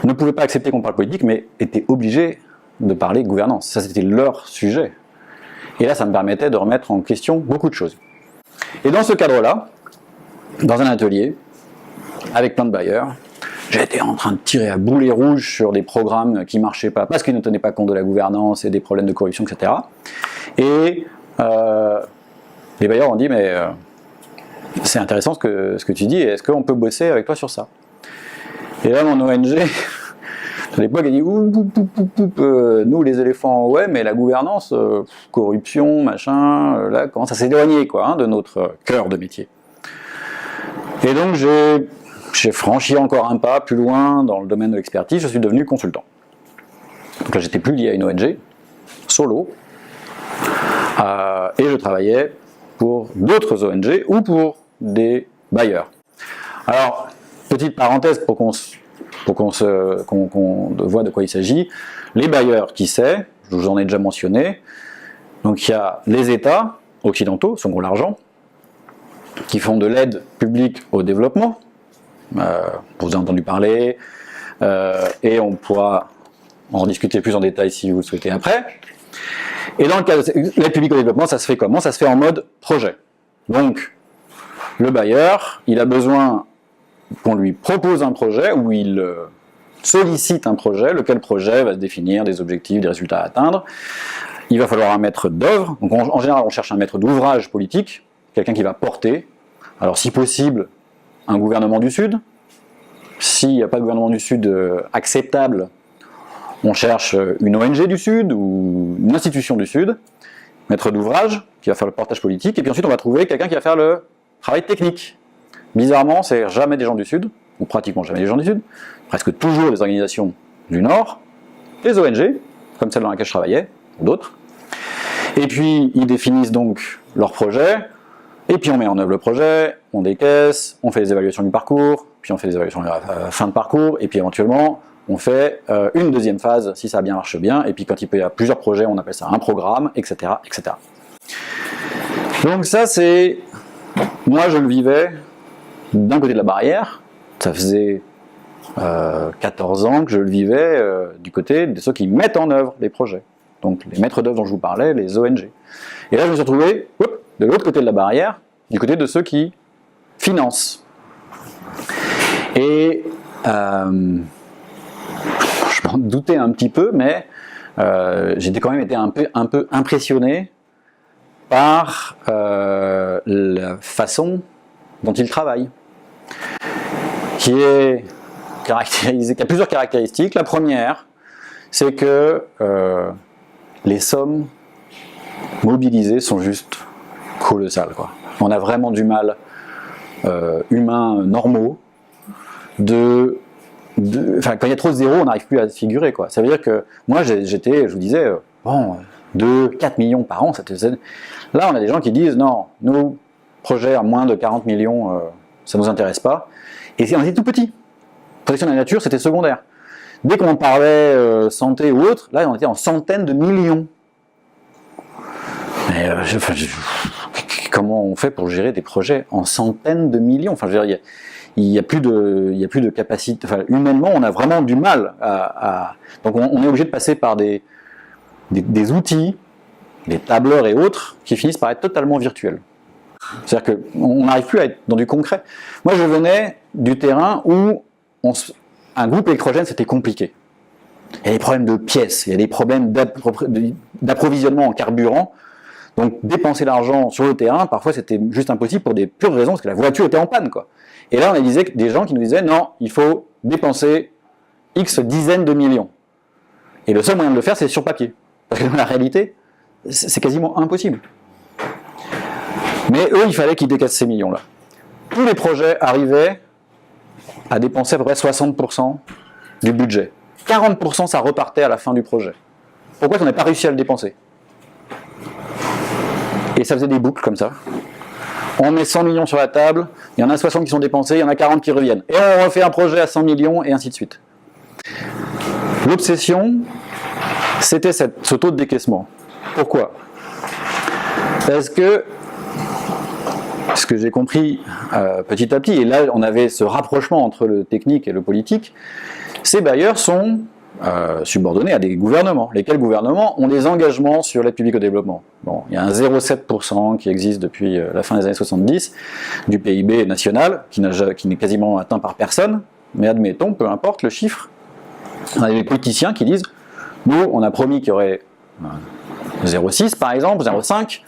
ne pouvaient pas accepter qu'on parle politique, mais étaient obligés de parler gouvernance. Ça, c'était leur sujet. Et là, ça me permettait de remettre en question beaucoup de choses. Et dans ce cadre-là, dans un atelier, avec plein de bailleurs, j'étais en train de tirer à boulet rouge sur des programmes qui ne marchaient pas, parce qu'ils ne tenaient pas compte de la gouvernance et des problèmes de corruption, etc. Et les bailleurs ont dit, mais c'est intéressant ce que tu dis, est-ce qu'on peut bosser avec toi sur ça? Et là, mon ONG, à l'époque, a dit, nous les éléphants, ouais, mais la gouvernance, corruption, machin, là, commence à s'éloigner, quoi, de notre cœur de métier. Et donc, j'ai franchi encore un pas plus loin dans le domaine de l'expertise, je suis devenu consultant. Donc là, j'étais plus lié à une ONG, solo, et je travaillais pour d'autres ONG ou pour des bailleurs. Alors, petite parenthèse pour qu'on voit de quoi il s'agit. Les bailleurs, qui c'est? Je vous en ai déjà mentionné. Donc il y a les États occidentaux, ceux qui ont l'argent, qui font de l'aide publique au développement. Vous avez entendu parler, et on pourra en discuter plus en détail si vous le souhaitez après. Et dans le cas de l'aide publique au développement, ça se fait comment? Ça se fait en mode projet. Donc, le bailleur, il a besoin qu'on lui propose un projet, ou il sollicite un projet, lequel projet va se définir des objectifs, des résultats à atteindre. Il va falloir un maître d'œuvre. Donc en général, on cherche un maître d'ouvrage politique, quelqu'un qui va porter, alors si possible, un gouvernement du Sud. S'il n'y a pas de gouvernement du Sud acceptable, on cherche une ONG du Sud ou une institution du Sud, maître d'ouvrage, qui va faire le portage politique, et puis ensuite on va trouver quelqu'un qui va faire le travail technique. Bizarrement, c'est jamais des gens du Sud, ou pratiquement jamais les gens du Sud, presque toujours les organisations du Nord, les ONG, comme celle dans laquelle je travaillais, ou d'autres. Et puis, ils définissent donc leur projet, et puis on met en œuvre le projet, on décaisse, on fait les évaluations du parcours, puis on fait les évaluations de la fin de parcours, et puis éventuellement, on fait une deuxième phase, si ça marche bien, et puis quand il y a plusieurs projets, on appelle ça un programme, etc. etc. Donc ça, c'est... Moi, je le vivais d'un côté de la barrière, ça faisait 14 ans que je le vivais du côté de ceux qui mettent en œuvre les projets. Donc les maîtres d'œuvre dont je vous parlais, les ONG. Et là, je me suis retrouvé de l'autre côté de la barrière, du côté de ceux qui financent. Et je m'en doutais un petit peu, mais j'ai quand même été un peu impressionné par la façon dont ils travaillent, qui a plusieurs caractéristiques. La première, c'est que les sommes mobilisées sont juste colossales, quoi. On a vraiment du mal, humains normaux, quand il y a trop de zéros, on n'arrive plus à se figurer, quoi. Ça veut dire que moi, je vous disais, 2-4 millions par an, là on a des gens qui disent non, nos projets à moins de 40 millions, ça ne nous intéresse pas. Et on était tout petit. Protection de la nature, c'était secondaire. Dès qu'on parlait santé ou autre, là on était en centaines de millions. Mais comment on fait pour gérer des projets en centaines de millions? Enfin, je veux dire, il n'y a plus de capacité. Enfin, humainement, on a vraiment du mal donc on est obligé de passer par des outils, des tableurs et autres, qui finissent par être totalement virtuels. C'est-à-dire qu'on n'arrive plus à être dans du concret. Moi, je venais du terrain où un groupe électrogène, c'était compliqué. Il y a des problèmes de pièces, il y a des problèmes d'approvisionnement en carburant. Donc, dépenser l'argent sur le terrain, parfois, c'était juste impossible pour des pures raisons, parce que la voiture était en panne, quoi. Et là, on a des gens qui nous disaient, non, il faut dépenser X dizaines de millions. Et le seul moyen de le faire, c'est sur papier. Parce que dans la réalité, c'est quasiment impossible. Mais eux, il fallait qu'ils décaissent ces millions-là. Tous les projets arrivaient à dépenser à peu près 60% du budget. 40%, ça repartait à la fin du projet. Pourquoi on n'a pas réussi à le dépenser? Et ça faisait des boucles comme ça. On met 100 millions sur la table, il y en a 60 qui sont dépensés, il y en a 40 qui reviennent. Et on refait un projet à 100 millions, et ainsi de suite. L'obsession, c'était ce taux de décaissement. Pourquoi? Parce que, ce que j'ai compris petit à petit, et là on avait ce rapprochement entre le technique et le politique, ces bailleurs sont subordonnés à des gouvernements. Lesquels gouvernements ont des engagements sur l'aide publique au développement. Bon, il y a un 0,7% qui existe depuis la fin des années 70 du PIB national, qui n'est quasiment atteint par personne, mais admettons, peu importe le chiffre, on a des politiciens qui disent nous, on a promis qu'il y aurait 0,6 par exemple, 0,5,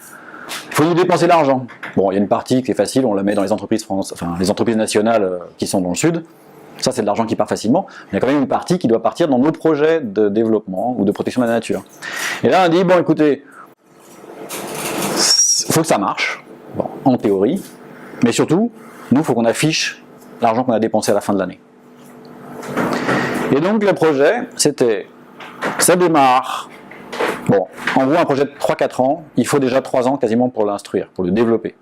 il faut nous dépenser l'argent. Bon, il y a une partie qui est facile, on la met dans les entreprises les entreprises nationales qui sont dans le sud. Ça, c'est de l'argent qui part facilement. Mais il y a quand même une partie qui doit partir dans nos projets de développement ou de protection de la nature. Et là, on dit, bon, écoutez, il faut que ça marche, bon, en théorie, mais surtout, nous, il faut qu'on affiche l'argent qu'on a dépensé à la fin de l'année. Et donc, le projet, c'était, ça démarre, bon, en gros, un projet de 3-4 ans, il faut déjà 3 ans quasiment pour l'instruire, pour le développer.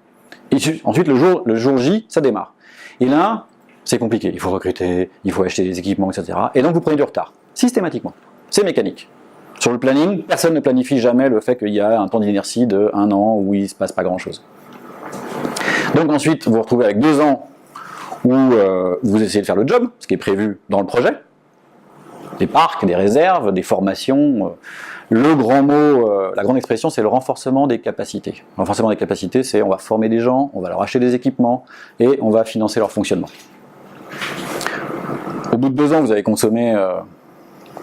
Et ensuite, le jour J, ça démarre. Et là, c'est compliqué, il faut recruter, il faut acheter des équipements, etc. Et donc vous prenez du retard, systématiquement. C'est mécanique. Sur le planning, personne ne planifie jamais le fait qu'il y a un temps d'inertie de 1 an où il ne se passe pas grand-chose. Donc ensuite, vous vous retrouvez avec 2 ans où vous essayez de faire le job, ce qui est prévu dans le projet. Des parcs, des réserves, des formations. Le grand mot, la grande expression, c'est le renforcement des capacités. Le renforcement des capacités, c'est on va former des gens, on va leur acheter des équipements et on va financer leur fonctionnement. Au bout de 2 ans, vous avez consommé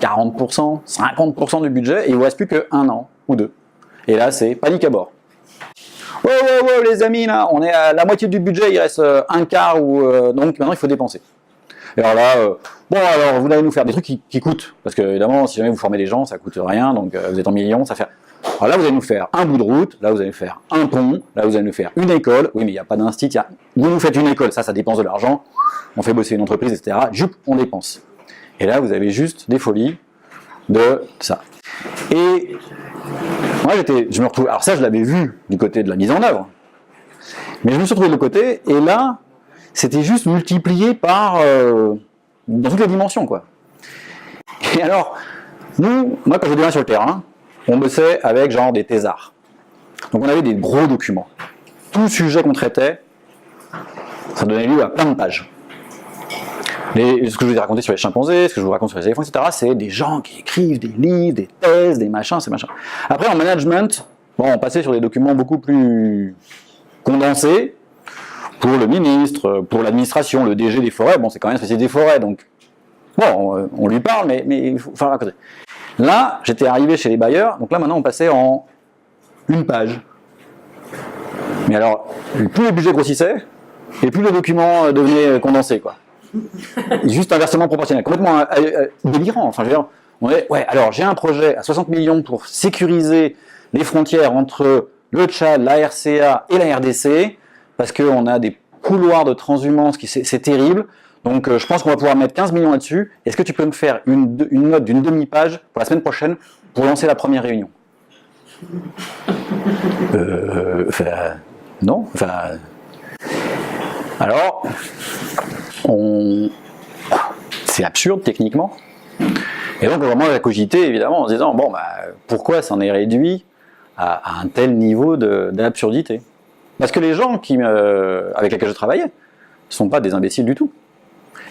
40%, 50% du budget, et il ne vous reste plus qu'un an ou 2. Et là, c'est panique à bord. Wow, les amis, là, on est à la moitié du budget, il reste un quart, donc maintenant il faut dépenser. Et alors là, alors vous allez nous faire des trucs qui coûtent, parce que évidemment, si jamais vous formez des gens, ça coûte rien, donc vous êtes en millions, ça fait... Alors là, vous allez nous faire un bout de route, là, vous allez faire un pont, là, vous allez nous faire une école. Oui, mais il n'y a pas d'instit. Vous nous faites une école, ça dépense de l'argent. On fait bosser une entreprise, etc. Jup, on dépense. Et là, vous avez juste des folies de ça. Et moi, je me retrouve. Alors ça, je l'avais vu du côté de la mise en œuvre. Mais je me suis retrouvé de l'autre côté, et là, c'était juste multiplié par dans toutes les dimensions, quoi. Et alors, moi, quand je démarrais sur le terrain, on bossait avec genre des thésards. Donc on avait des gros documents. Tout sujet qu'on traitait, ça donnait lieu à plein de pages. Ce que je vous ai raconté sur les chimpanzés, ce que je vous raconte sur les éléphants, etc., c'est des gens qui écrivent des livres, des thèses, des machins, ces machins. Après, en management, on passait sur des documents beaucoup plus condensés pour le ministre, pour l'administration, le DG des forêts. Bon, c'est quand même spécialisé des forêts, donc bon, on lui parle, mais il faut faire à côté. Là, j'étais arrivé chez les bailleurs, donc là maintenant on passait en une page. Mais alors, plus le budget grossissait, et plus le document devenait condensé, quoi. Juste inversement proportionnel, complètement délirant. Enfin, je veux dire, ouais, alors j'ai un projet à 60 millions pour sécuriser les frontières entre le Tchad, la RCA et la RDC, parce qu'on a des couloirs de transhumance, c'est terrible. Donc je pense qu'on va pouvoir mettre 15 millions là-dessus. Est-ce que tu peux me faire une note d'une demi-page pour la semaine prochaine pour lancer la première réunion? Non. Alors, c'est absurde techniquement. Et donc on va cogiter évidemment en se disant, bon, pourquoi s'en est réduit à un tel niveau d'absurdité? Parce que les gens avec lesquels je travaillais ne sont pas des imbéciles du tout.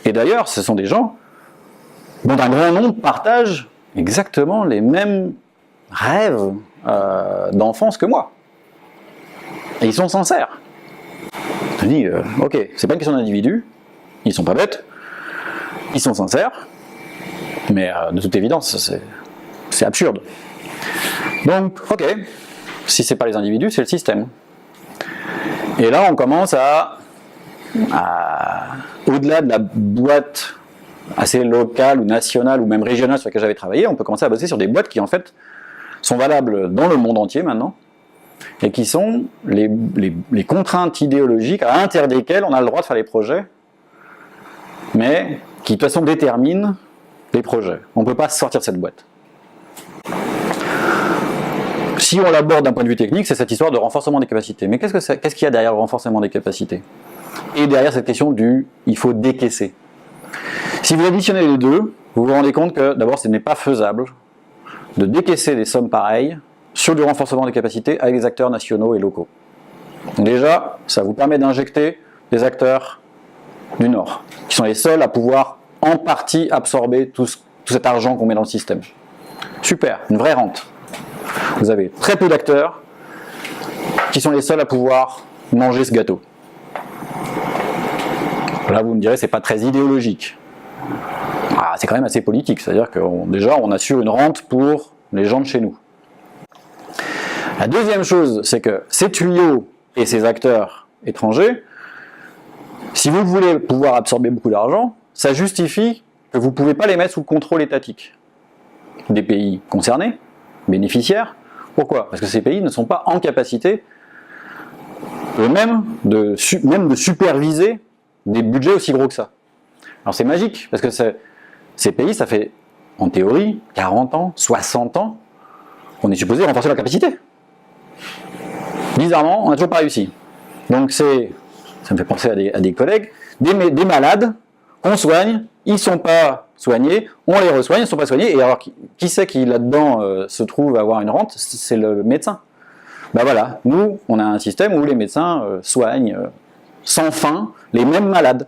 Et d'ailleurs, ce sont des gens dont un grand nombre partagent exactement les mêmes rêves d'enfance que moi. Et ils sont sincères. Je dis, ok, c'est pas une question d'individu, ils sont pas bêtes, ils sont sincères, mais de toute évidence, c'est absurde. Donc, ok, si c'est pas les individus, c'est le système. Et là, on commence au-delà de la boîte assez locale ou nationale ou même régionale sur laquelle j'avais travaillé, on peut commencer à bosser sur des boîtes qui en fait sont valables dans le monde entier maintenant et qui sont les contraintes idéologiques à l'intérieur desquelles on a le droit de faire les projets, mais qui de toute façon déterminent les projets. On ne peut pas sortir de cette boîte. Si on l'aborde d'un point de vue technique, c'est cette histoire de renforcement des capacités. Mais qu'est-ce qu'il y a derrière le renforcement des capacités? Et derrière cette question il faut décaisser. Si vous additionnez les deux, vous vous rendez compte que d'abord ce n'est pas faisable de décaisser des sommes pareilles sur du renforcement des capacités avec des acteurs nationaux et locaux. Donc déjà, ça vous permet d'injecter des acteurs du Nord, qui sont les seuls à pouvoir en partie absorber tout cet argent qu'on met dans le système. Super, une vraie rente. Vous avez très peu d'acteurs qui sont les seuls à pouvoir manger ce gâteau. Là, vous me direz, c'est pas très idéologique. C'est quand même assez politique, c'est-à-dire que déjà, on assure une rente pour les gens de chez nous. La deuxième chose, c'est que ces tuyaux et ces acteurs étrangers, si vous voulez pouvoir absorber beaucoup d'argent, ça justifie que vous ne pouvez pas les mettre sous le contrôle étatique des pays concernés, bénéficiaires. Pourquoi? Parce que ces pays ne sont pas en capacité eux-mêmes de superviser des budgets aussi gros que ça. Alors c'est magique, parce que ces pays, ça fait, en théorie, 40 ans, 60 ans, on est supposé renforcer leur capacité. Bizarrement, on n'a toujours pas réussi. Donc ça me fait penser à des collègues, des malades qu'on soigne, ils ne sont pas soignés, on les resoigne, ils ne sont pas soignés, et alors qui c'est qui là-dedans se trouve à avoir une rente? C'est le médecin. Ben voilà, nous, on a un système où les médecins soignent sans fin les mêmes malades,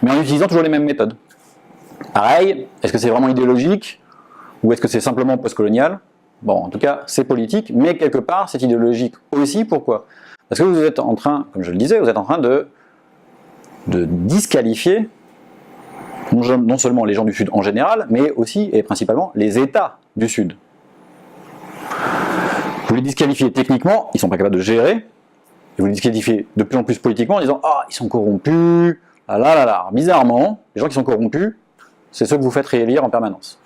mais en utilisant toujours les mêmes méthodes. Pareil, est-ce que c'est vraiment idéologique, ou est-ce que c'est simplement postcolonial? Bon, en tout cas, c'est politique, mais quelque part, c'est idéologique aussi. Pourquoi? Parce que vous êtes en train, comme je le disais, vous êtes en train de disqualifier non seulement les gens du Sud en général, mais aussi et principalement les États du Sud. Vous les disqualifiez techniquement, ils ne sont pas capables de gérer, et vous les disqualifiez de plus en plus politiquement en disant « Ah, ils sont corrompus, là là là là ». Bizarrement, les gens qui sont corrompus, c'est ceux que vous faites réélire en permanence.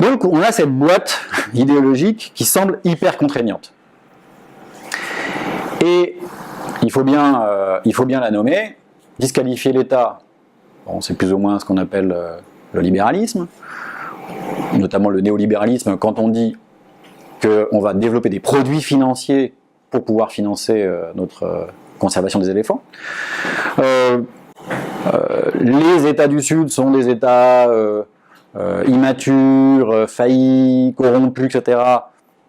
Donc on a cette boîte idéologique qui semble hyper contraignante. Et il faut bien la nommer. Disqualifier l'État, bon, c'est plus ou moins ce qu'on appelle le libéralisme, notamment le néolibéralisme, quand on dit qu'on va développer des produits financiers pour pouvoir financer notre conservation des éléphants. Les États du Sud sont des États immatures, faillis, corrompus, etc.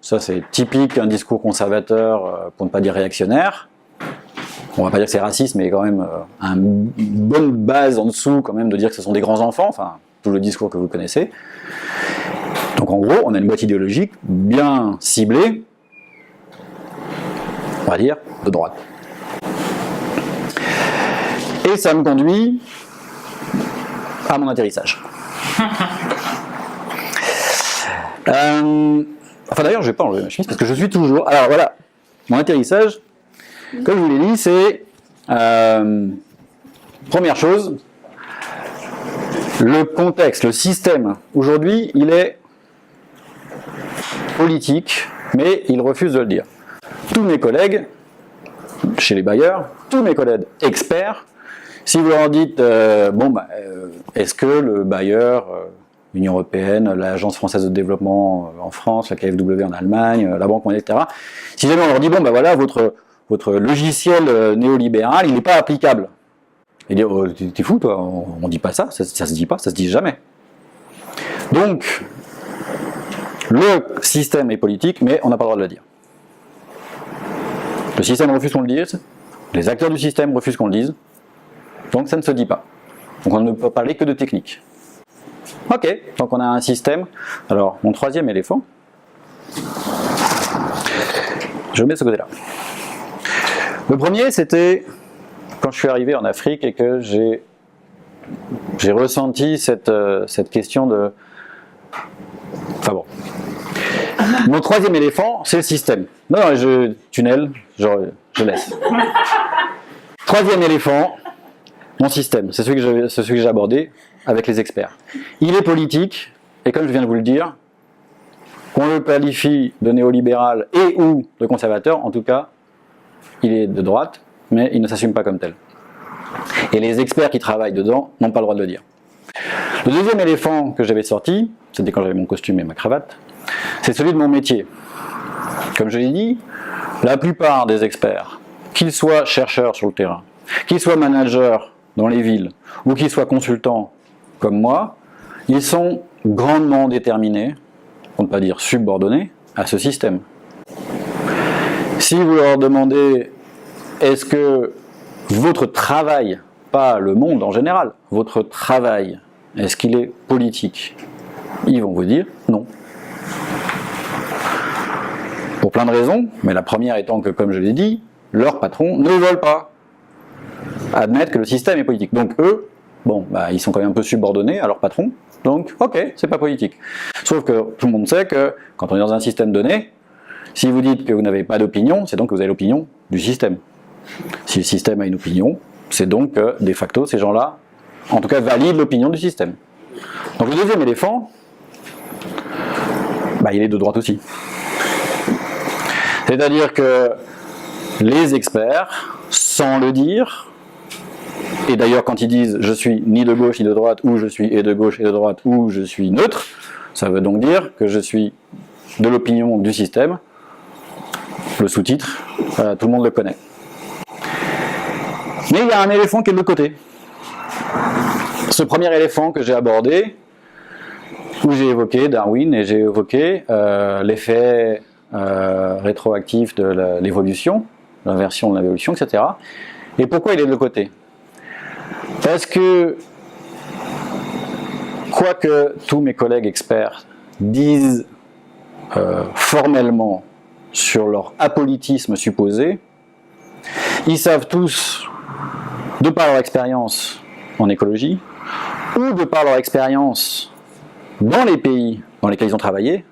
Ça, c'est typique d'un discours conservateur, pour ne pas dire réactionnaire. On va pas dire que c'est raciste, mais quand même une bonne base en dessous, quand même, de dire que ce sont des grands enfants, enfin, tout le discours que vous connaissez. Donc en gros, on a une boîte idéologique bien ciblée, on va dire, de droite. Et ça me conduit à mon atterrissage. Enfin d'ailleurs, je ne vais pas enlever ma chemise parce que je suis toujours... Alors voilà, mon atterrissage, comme je vous l'ai dit, c'est... première chose, le contexte, le système. Aujourd'hui, il est politique, mais il refuse de le dire. Tous mes collègues, chez les bailleurs, tous mes collègues experts, si vous leur dites, est-ce que le bailleur, l'Union Européenne, l'Agence Française de Développement en France, la KfW en Allemagne, la Banque mondiale, etc., si jamais on leur dit, votre logiciel néolibéral, il n'est pas applicable. Et dire, oh, t'es fou, toi, on dit pas ça, ça se dit pas, ça se dit jamais. Donc, le système est politique, mais on n'a pas le droit de le dire. Le système refuse qu'on le dise, les acteurs du système refusent qu'on le dise, donc ça ne se dit pas. Donc on ne peut parler que de technique. Ok, donc on a un système. Alors, mon troisième éléphant, je le mets de ce côté-là. Le premier, c'était quand je suis arrivé en Afrique et que j'ai ressenti cette question de... Enfin bon. Mon troisième éléphant, c'est le système. Non, tunnel, je laisse. Troisième éléphant, mon système. C'est celui que j'ai abordé avec les experts. Il est politique, et comme je viens de vous le dire, qu'on le qualifie de néolibéral et ou de conservateur, en tout cas, il est de droite, mais il ne s'assume pas comme tel. Et les experts qui travaillent dedans n'ont pas le droit de le dire. Le deuxième éléphant que j'avais sorti, c'était quand j'avais mon costume et ma cravate, c'est celui de mon métier. Comme je l'ai dit, la plupart des experts, qu'ils soient chercheurs sur le terrain, qu'ils soient managers dans les villes, ou qu'ils soient consultants comme moi, ils sont grandement déterminés, pour ne pas dire subordonnés, à ce système. Si vous leur demandez, est-ce que votre travail, pas le monde en général, votre travail, est-ce qu'il est politique? Ils vont vous dire non. Pour plein de raisons, mais la première étant que, comme je l'ai dit, leurs patrons ne veulent pas admettre que le système est politique. Donc eux, ils sont quand même un peu subordonnés à leurs patrons, donc ok, c'est pas politique. Sauf que tout le monde sait que quand on est dans un système donné, si vous dites que vous n'avez pas d'opinion, c'est donc que vous avez l'opinion du système. Si le système a une opinion, c'est donc que, de facto, ces gens-là, en tout cas, valident l'opinion du système. Donc le deuxième éléphant, il est de droite aussi. C'est-à-dire que les experts, sans le dire, et d'ailleurs quand ils disent « je suis ni de gauche ni de droite » ou « je suis et de gauche et de droite » ou « je suis neutre », ça veut donc dire que je suis de l'opinion du système. Le sous-titre, tout le monde le connaît. Mais il y a un éléphant qui est de l'autre côté. Ce premier éléphant que j'ai abordé, où j'ai évoqué Darwin et j'ai évoqué l'effet rétroactif de l'évolution, l'inversion de l'évolution, etc. Et pourquoi il est de l'autre côté? Parce que, quoique tous mes collègues experts disent formellement sur leur apolitisme supposé, ils savent tous, de par leur expérience en écologie, ou de par leur expérience dans les pays dans lesquels ils ont travaillé,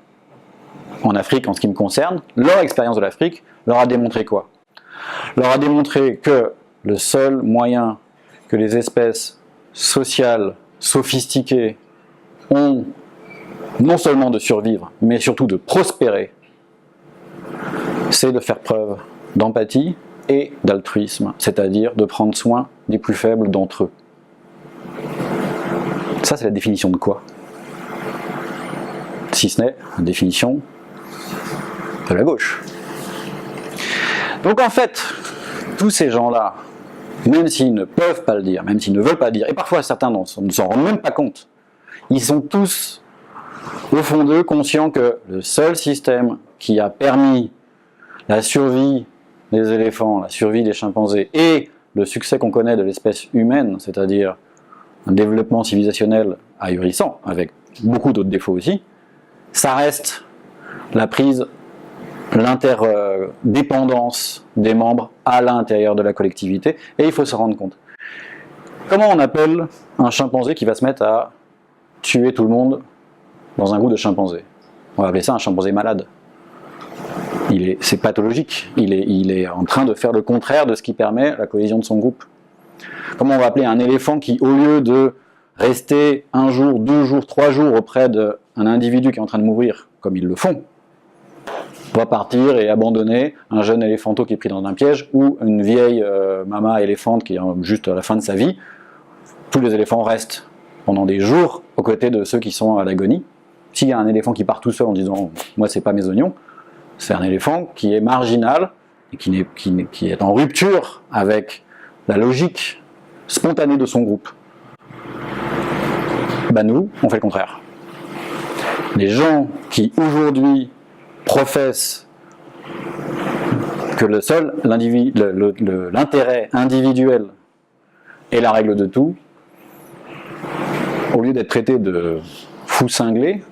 en Afrique en ce qui me concerne, leur expérience de l'Afrique leur a démontré quoi? Leur a démontré que le seul moyen que les espèces sociales sophistiquées ont non seulement de survivre, mais surtout de prospérer, c'est de faire preuve d'empathie et d'altruisme, c'est-à-dire de prendre soin des plus faibles d'entre eux. Ça, c'est la définition de quoi? Si ce n'est la définition de la gauche. Donc en fait, tous ces gens-là, même s'ils ne peuvent pas le dire, même s'ils ne veulent pas le dire, et parfois certains ne s'en rendent même pas compte, ils sont tous, au fond d'eux, conscients que le seul système qui a permis la survie des éléphants, la survie des chimpanzés, et le succès qu'on connaît de l'espèce humaine, c'est-à-dire un développement civilisationnel ahurissant, avec beaucoup d'autres défauts aussi, ça reste la prise, l'interdépendance des membres à l'intérieur de la collectivité, et il faut se rendre compte. Comment on appelle un chimpanzé qui va se mettre à tuer tout le monde dans un groupe de chimpanzés? On va appeler ça un chimpanzé malade. C'est pathologique, il est en train de faire le contraire de ce qui permet la cohésion de son groupe. Comment on va appeler un éléphant qui, au lieu de rester 1 jour, 2 jours, 3 jours auprès d'un individu qui est en train de mourir, comme ils le font, va partir et abandonner un jeune éléphanto qui est pris dans un piège, ou une vieille mama éléphante qui est juste à la fin de sa vie. Tous les éléphants restent pendant des jours aux côtés de ceux qui sont à l'agonie. S'il y a un éléphant qui part tout seul en disant « moi c'est pas mes oignons », c'est un éléphant qui est marginal et qui est en rupture avec la logique spontanée de son groupe. Ben nous, on fait le contraire. Les gens qui aujourd'hui professent que le seul l'intérêt individuel est la règle de tout, au lieu d'être traités de fous cinglés,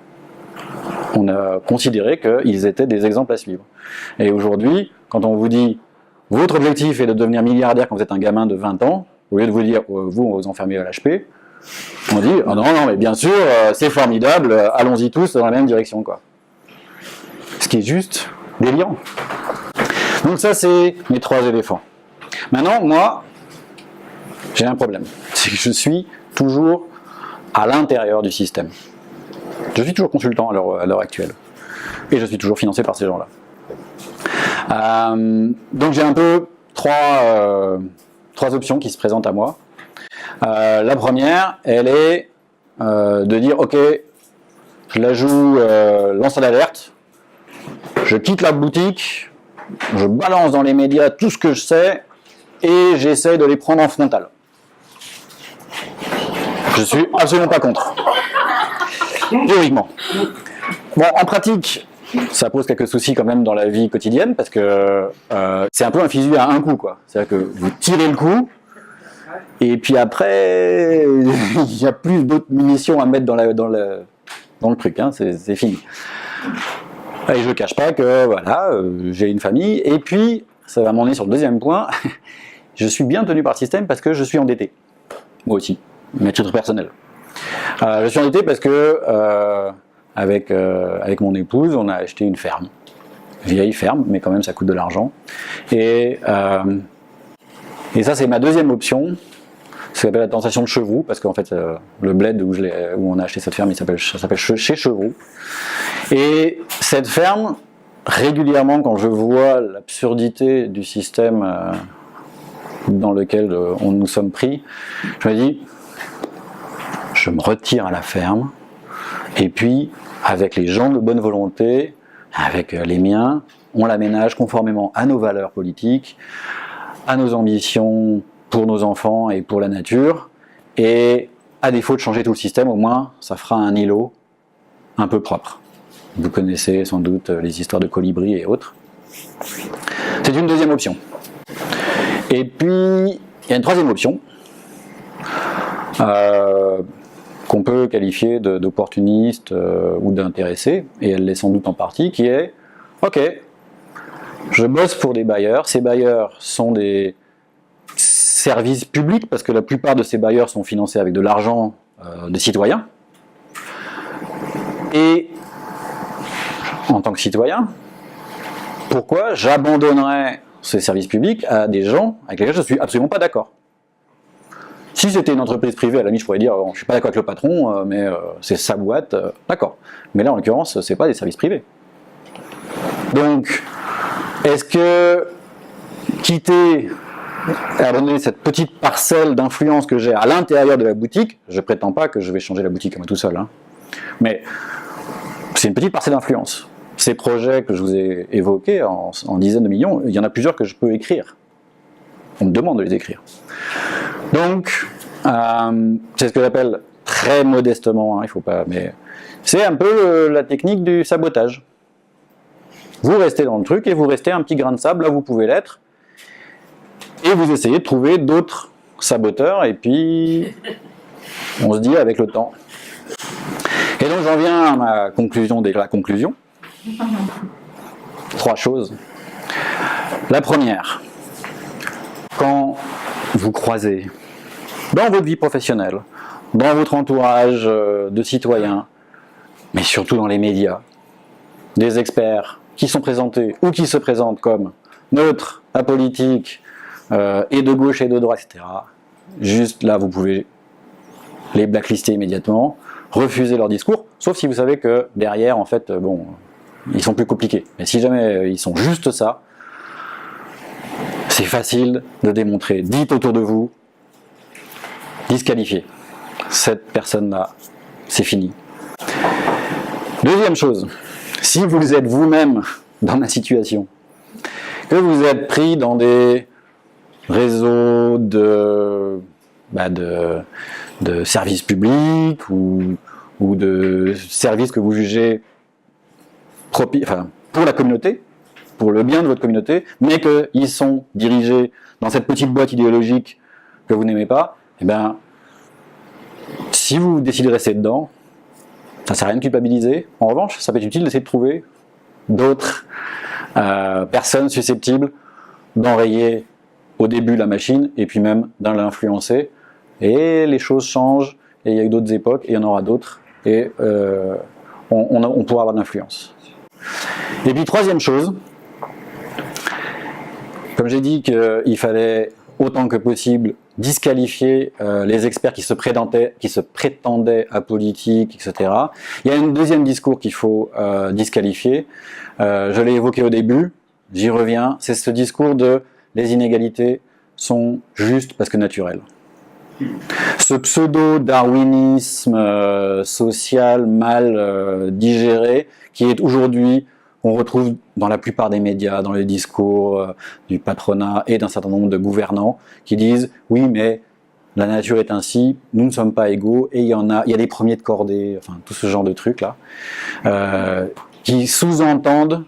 on a considéré qu'ils étaient des exemples à suivre. Et aujourd'hui, quand on vous dit « votre objectif est de devenir milliardaire quand vous êtes un gamin de 20 ans », au lieu de vous dire « vous, on va vous enfermer à l'HP », on dit « oh non, non, mais bien sûr, c'est formidable, allons-y tous dans la même direction. » quoi. Ce qui est juste délirant. Donc ça, c'est mes 3 éléphants. Maintenant, moi, j'ai un problème. C'est que je suis toujours à l'intérieur du système. Je suis toujours consultant à l'heure actuelle. Et je suis toujours financé par ces gens-là. Donc j'ai un peu 3 options qui se présentent à moi. La première, elle est de dire, ok, je la joue lanceur d'alerte, je quitte la boutique, je balance dans les médias tout ce que je sais, et j'essaie de les prendre en frontal. Je suis absolument pas contre. Théoriquement. Bon, en pratique, ça pose quelques soucis quand même dans la vie quotidienne, parce que c'est un peu un fusil à un coup, quoi. C'est-à-dire que vous tirez le coup, et puis après, il n'y a plus d'autres munitions à mettre dans le truc, hein, c'est fini. Et je ne cache pas que, voilà, j'ai une famille, et puis, ça va m'emmener sur le deuxième point, je suis bien tenu par le système parce que je suis endetté. Moi aussi, mais à titre personnel. Je suis endetté parce que, avec mon épouse, on a acheté une ferme. Vieille ferme, mais quand même ça coûte de l'argent. Et ça, c'est ma deuxième option, ce qu'on appelle la tentation de Chevroux, parce qu'en fait, le bled où on a acheté cette ferme, ça s'appelle chez Chevroux. Et cette ferme, régulièrement, quand je vois l'absurdité du système dans lequel nous sommes pris, je me dis, je me retire à la ferme, et puis, avec les gens de bonne volonté, avec les miens, on l'aménage conformément à nos valeurs politiques, à nos ambitions pour nos enfants et pour la nature, et à défaut de changer tout le système, au moins ça fera un îlot un peu propre. Vous connaissez sans doute les histoires de colibris et autres. C'est une deuxième option. Et puis, il y a une troisième option, qu'on peut qualifier d'opportuniste ou d'intéressé, et elle l'est sans doute en partie, qui est, ok, je bosse pour des bailleurs, ces bailleurs sont des services publics, parce que la plupart de ces bailleurs sont financés avec de l'argent des citoyens, et en tant que citoyen, pourquoi j'abandonnerais ces services publics à des gens avec lesquels je ne suis absolument pas d'accord? Si c'était une entreprise privée, à la limite, je pourrais dire, je ne suis pas d'accord avec le patron, mais c'est sa boîte, d'accord. Mais là, en l'occurrence, ce n'est pas des services privés. Donc, est-ce que quitter, abandonner cette petite parcelle d'influence que j'ai à l'intérieur de la boutique, je ne prétends pas que je vais changer la boutique à moi tout seul, hein, mais c'est une petite parcelle d'influence. Ces projets que je vous ai évoqués en dizaines de millions, il y en a plusieurs que je peux écrire. On me demande de les écrire. Donc, c'est ce que j'appelle très modestement, hein, il faut pas, mais c'est un peu la technique du sabotage. Vous restez dans le truc et vous restez un petit grain de sable, là vous pouvez l'être, et vous essayez de trouver d'autres saboteurs, et puis on se dit avec le temps. Et donc j'en viens à ma conclusion dès la conclusion. 3 choses. La première, quand vous croisez dans votre vie professionnelle, dans votre entourage de citoyens, mais surtout dans les médias, des experts qui sont présentés ou qui se présentent comme neutres, apolitiques, et de gauche et de droite, etc. Juste là, vous pouvez les blacklister immédiatement, refuser leur discours, sauf si vous savez que derrière, en fait, bon, ils sont plus compliqués. Mais si jamais ils sont juste ça, c'est facile de démontrer. Dites autour de vous, disqualifié. Cette personne-là, c'est fini. Deuxième chose, si vous êtes vous-même dans ma situation, que vous êtes pris dans des réseaux de services publics ou de services que vous jugez pour la communauté, pour le bien de votre communauté, mais qu'ils sont dirigés dans cette petite boîte idéologique que vous n'aimez pas, eh bien, si vous décidez de rester dedans, ça ne sert à rien de culpabiliser. En revanche, ça peut être utile d'essayer de trouver d'autres personnes susceptibles d'enrayer au début la machine et puis même d'en l'influencer. Et les choses changent, et il y a eu d'autres époques, et il y en aura d'autres, et on pourra avoir de l'influence. Et puis troisième chose, comme j'ai dit qu'il fallait autant que possible disqualifier les experts qui se prétendaient apolitiques, etc. Il y a un deuxième discours qu'il faut disqualifier. Je l'ai évoqué au début, j'y reviens. C'est ce discours de les inégalités sont justes parce que naturelles. Ce pseudo-darwinisme social mal digéré qui est aujourd'hui, on retrouve dans la plupart des médias, dans les discours du patronat et d'un certain nombre de gouvernants qui disent « oui, mais la nature est ainsi, nous ne sommes pas égaux et il y a des premiers de cordée », enfin tout ce genre de trucs-là, qui sous-entendent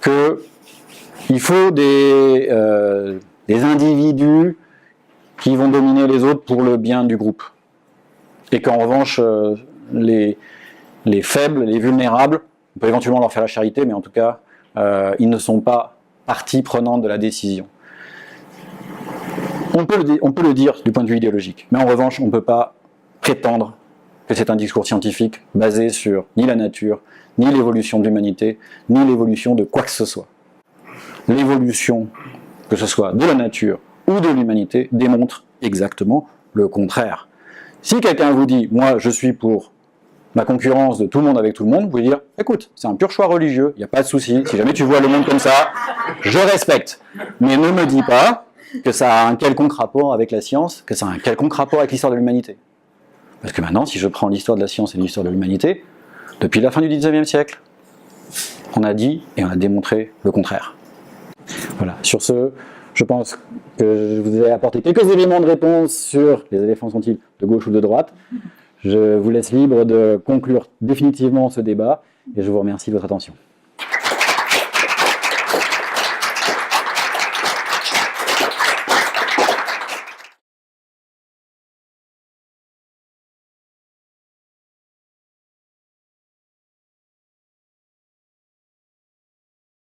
qu'il faut des individus qui vont dominer les autres pour le bien du groupe. Et qu'en revanche, les faibles, les vulnérables, on peut éventuellement leur faire la charité, mais en tout cas, ils ne sont pas partie prenante de la décision. On peut le dire du point de vue idéologique, mais en revanche, on ne peut pas prétendre que c'est un discours scientifique basé sur ni la nature, ni l'évolution de l'humanité, ni l'évolution de quoi que ce soit. L'évolution, que ce soit de la nature ou de l'humanité, démontre exactement le contraire. Si quelqu'un vous dit « moi, je suis pour la concurrence de tout le monde avec tout le monde », vous pouvez dire « écoute, c'est un pur choix religieux, il n'y a pas de souci, si jamais tu vois le monde comme ça, je respecte. Mais ne me dis pas que ça a un quelconque rapport avec la science, que ça a un quelconque rapport avec l'histoire de l'humanité. » Parce que maintenant, si je prends l'histoire de la science et l'histoire de l'humanité, depuis la fin du XIXe siècle, on a dit et on a démontré le contraire. Voilà, sur ce, je pense que je vous ai apporté quelques éléments de réponse sur les éléphants sont-ils de gauche ou de droite. Je vous laisse libre de conclure définitivement ce débat et je vous remercie de votre attention.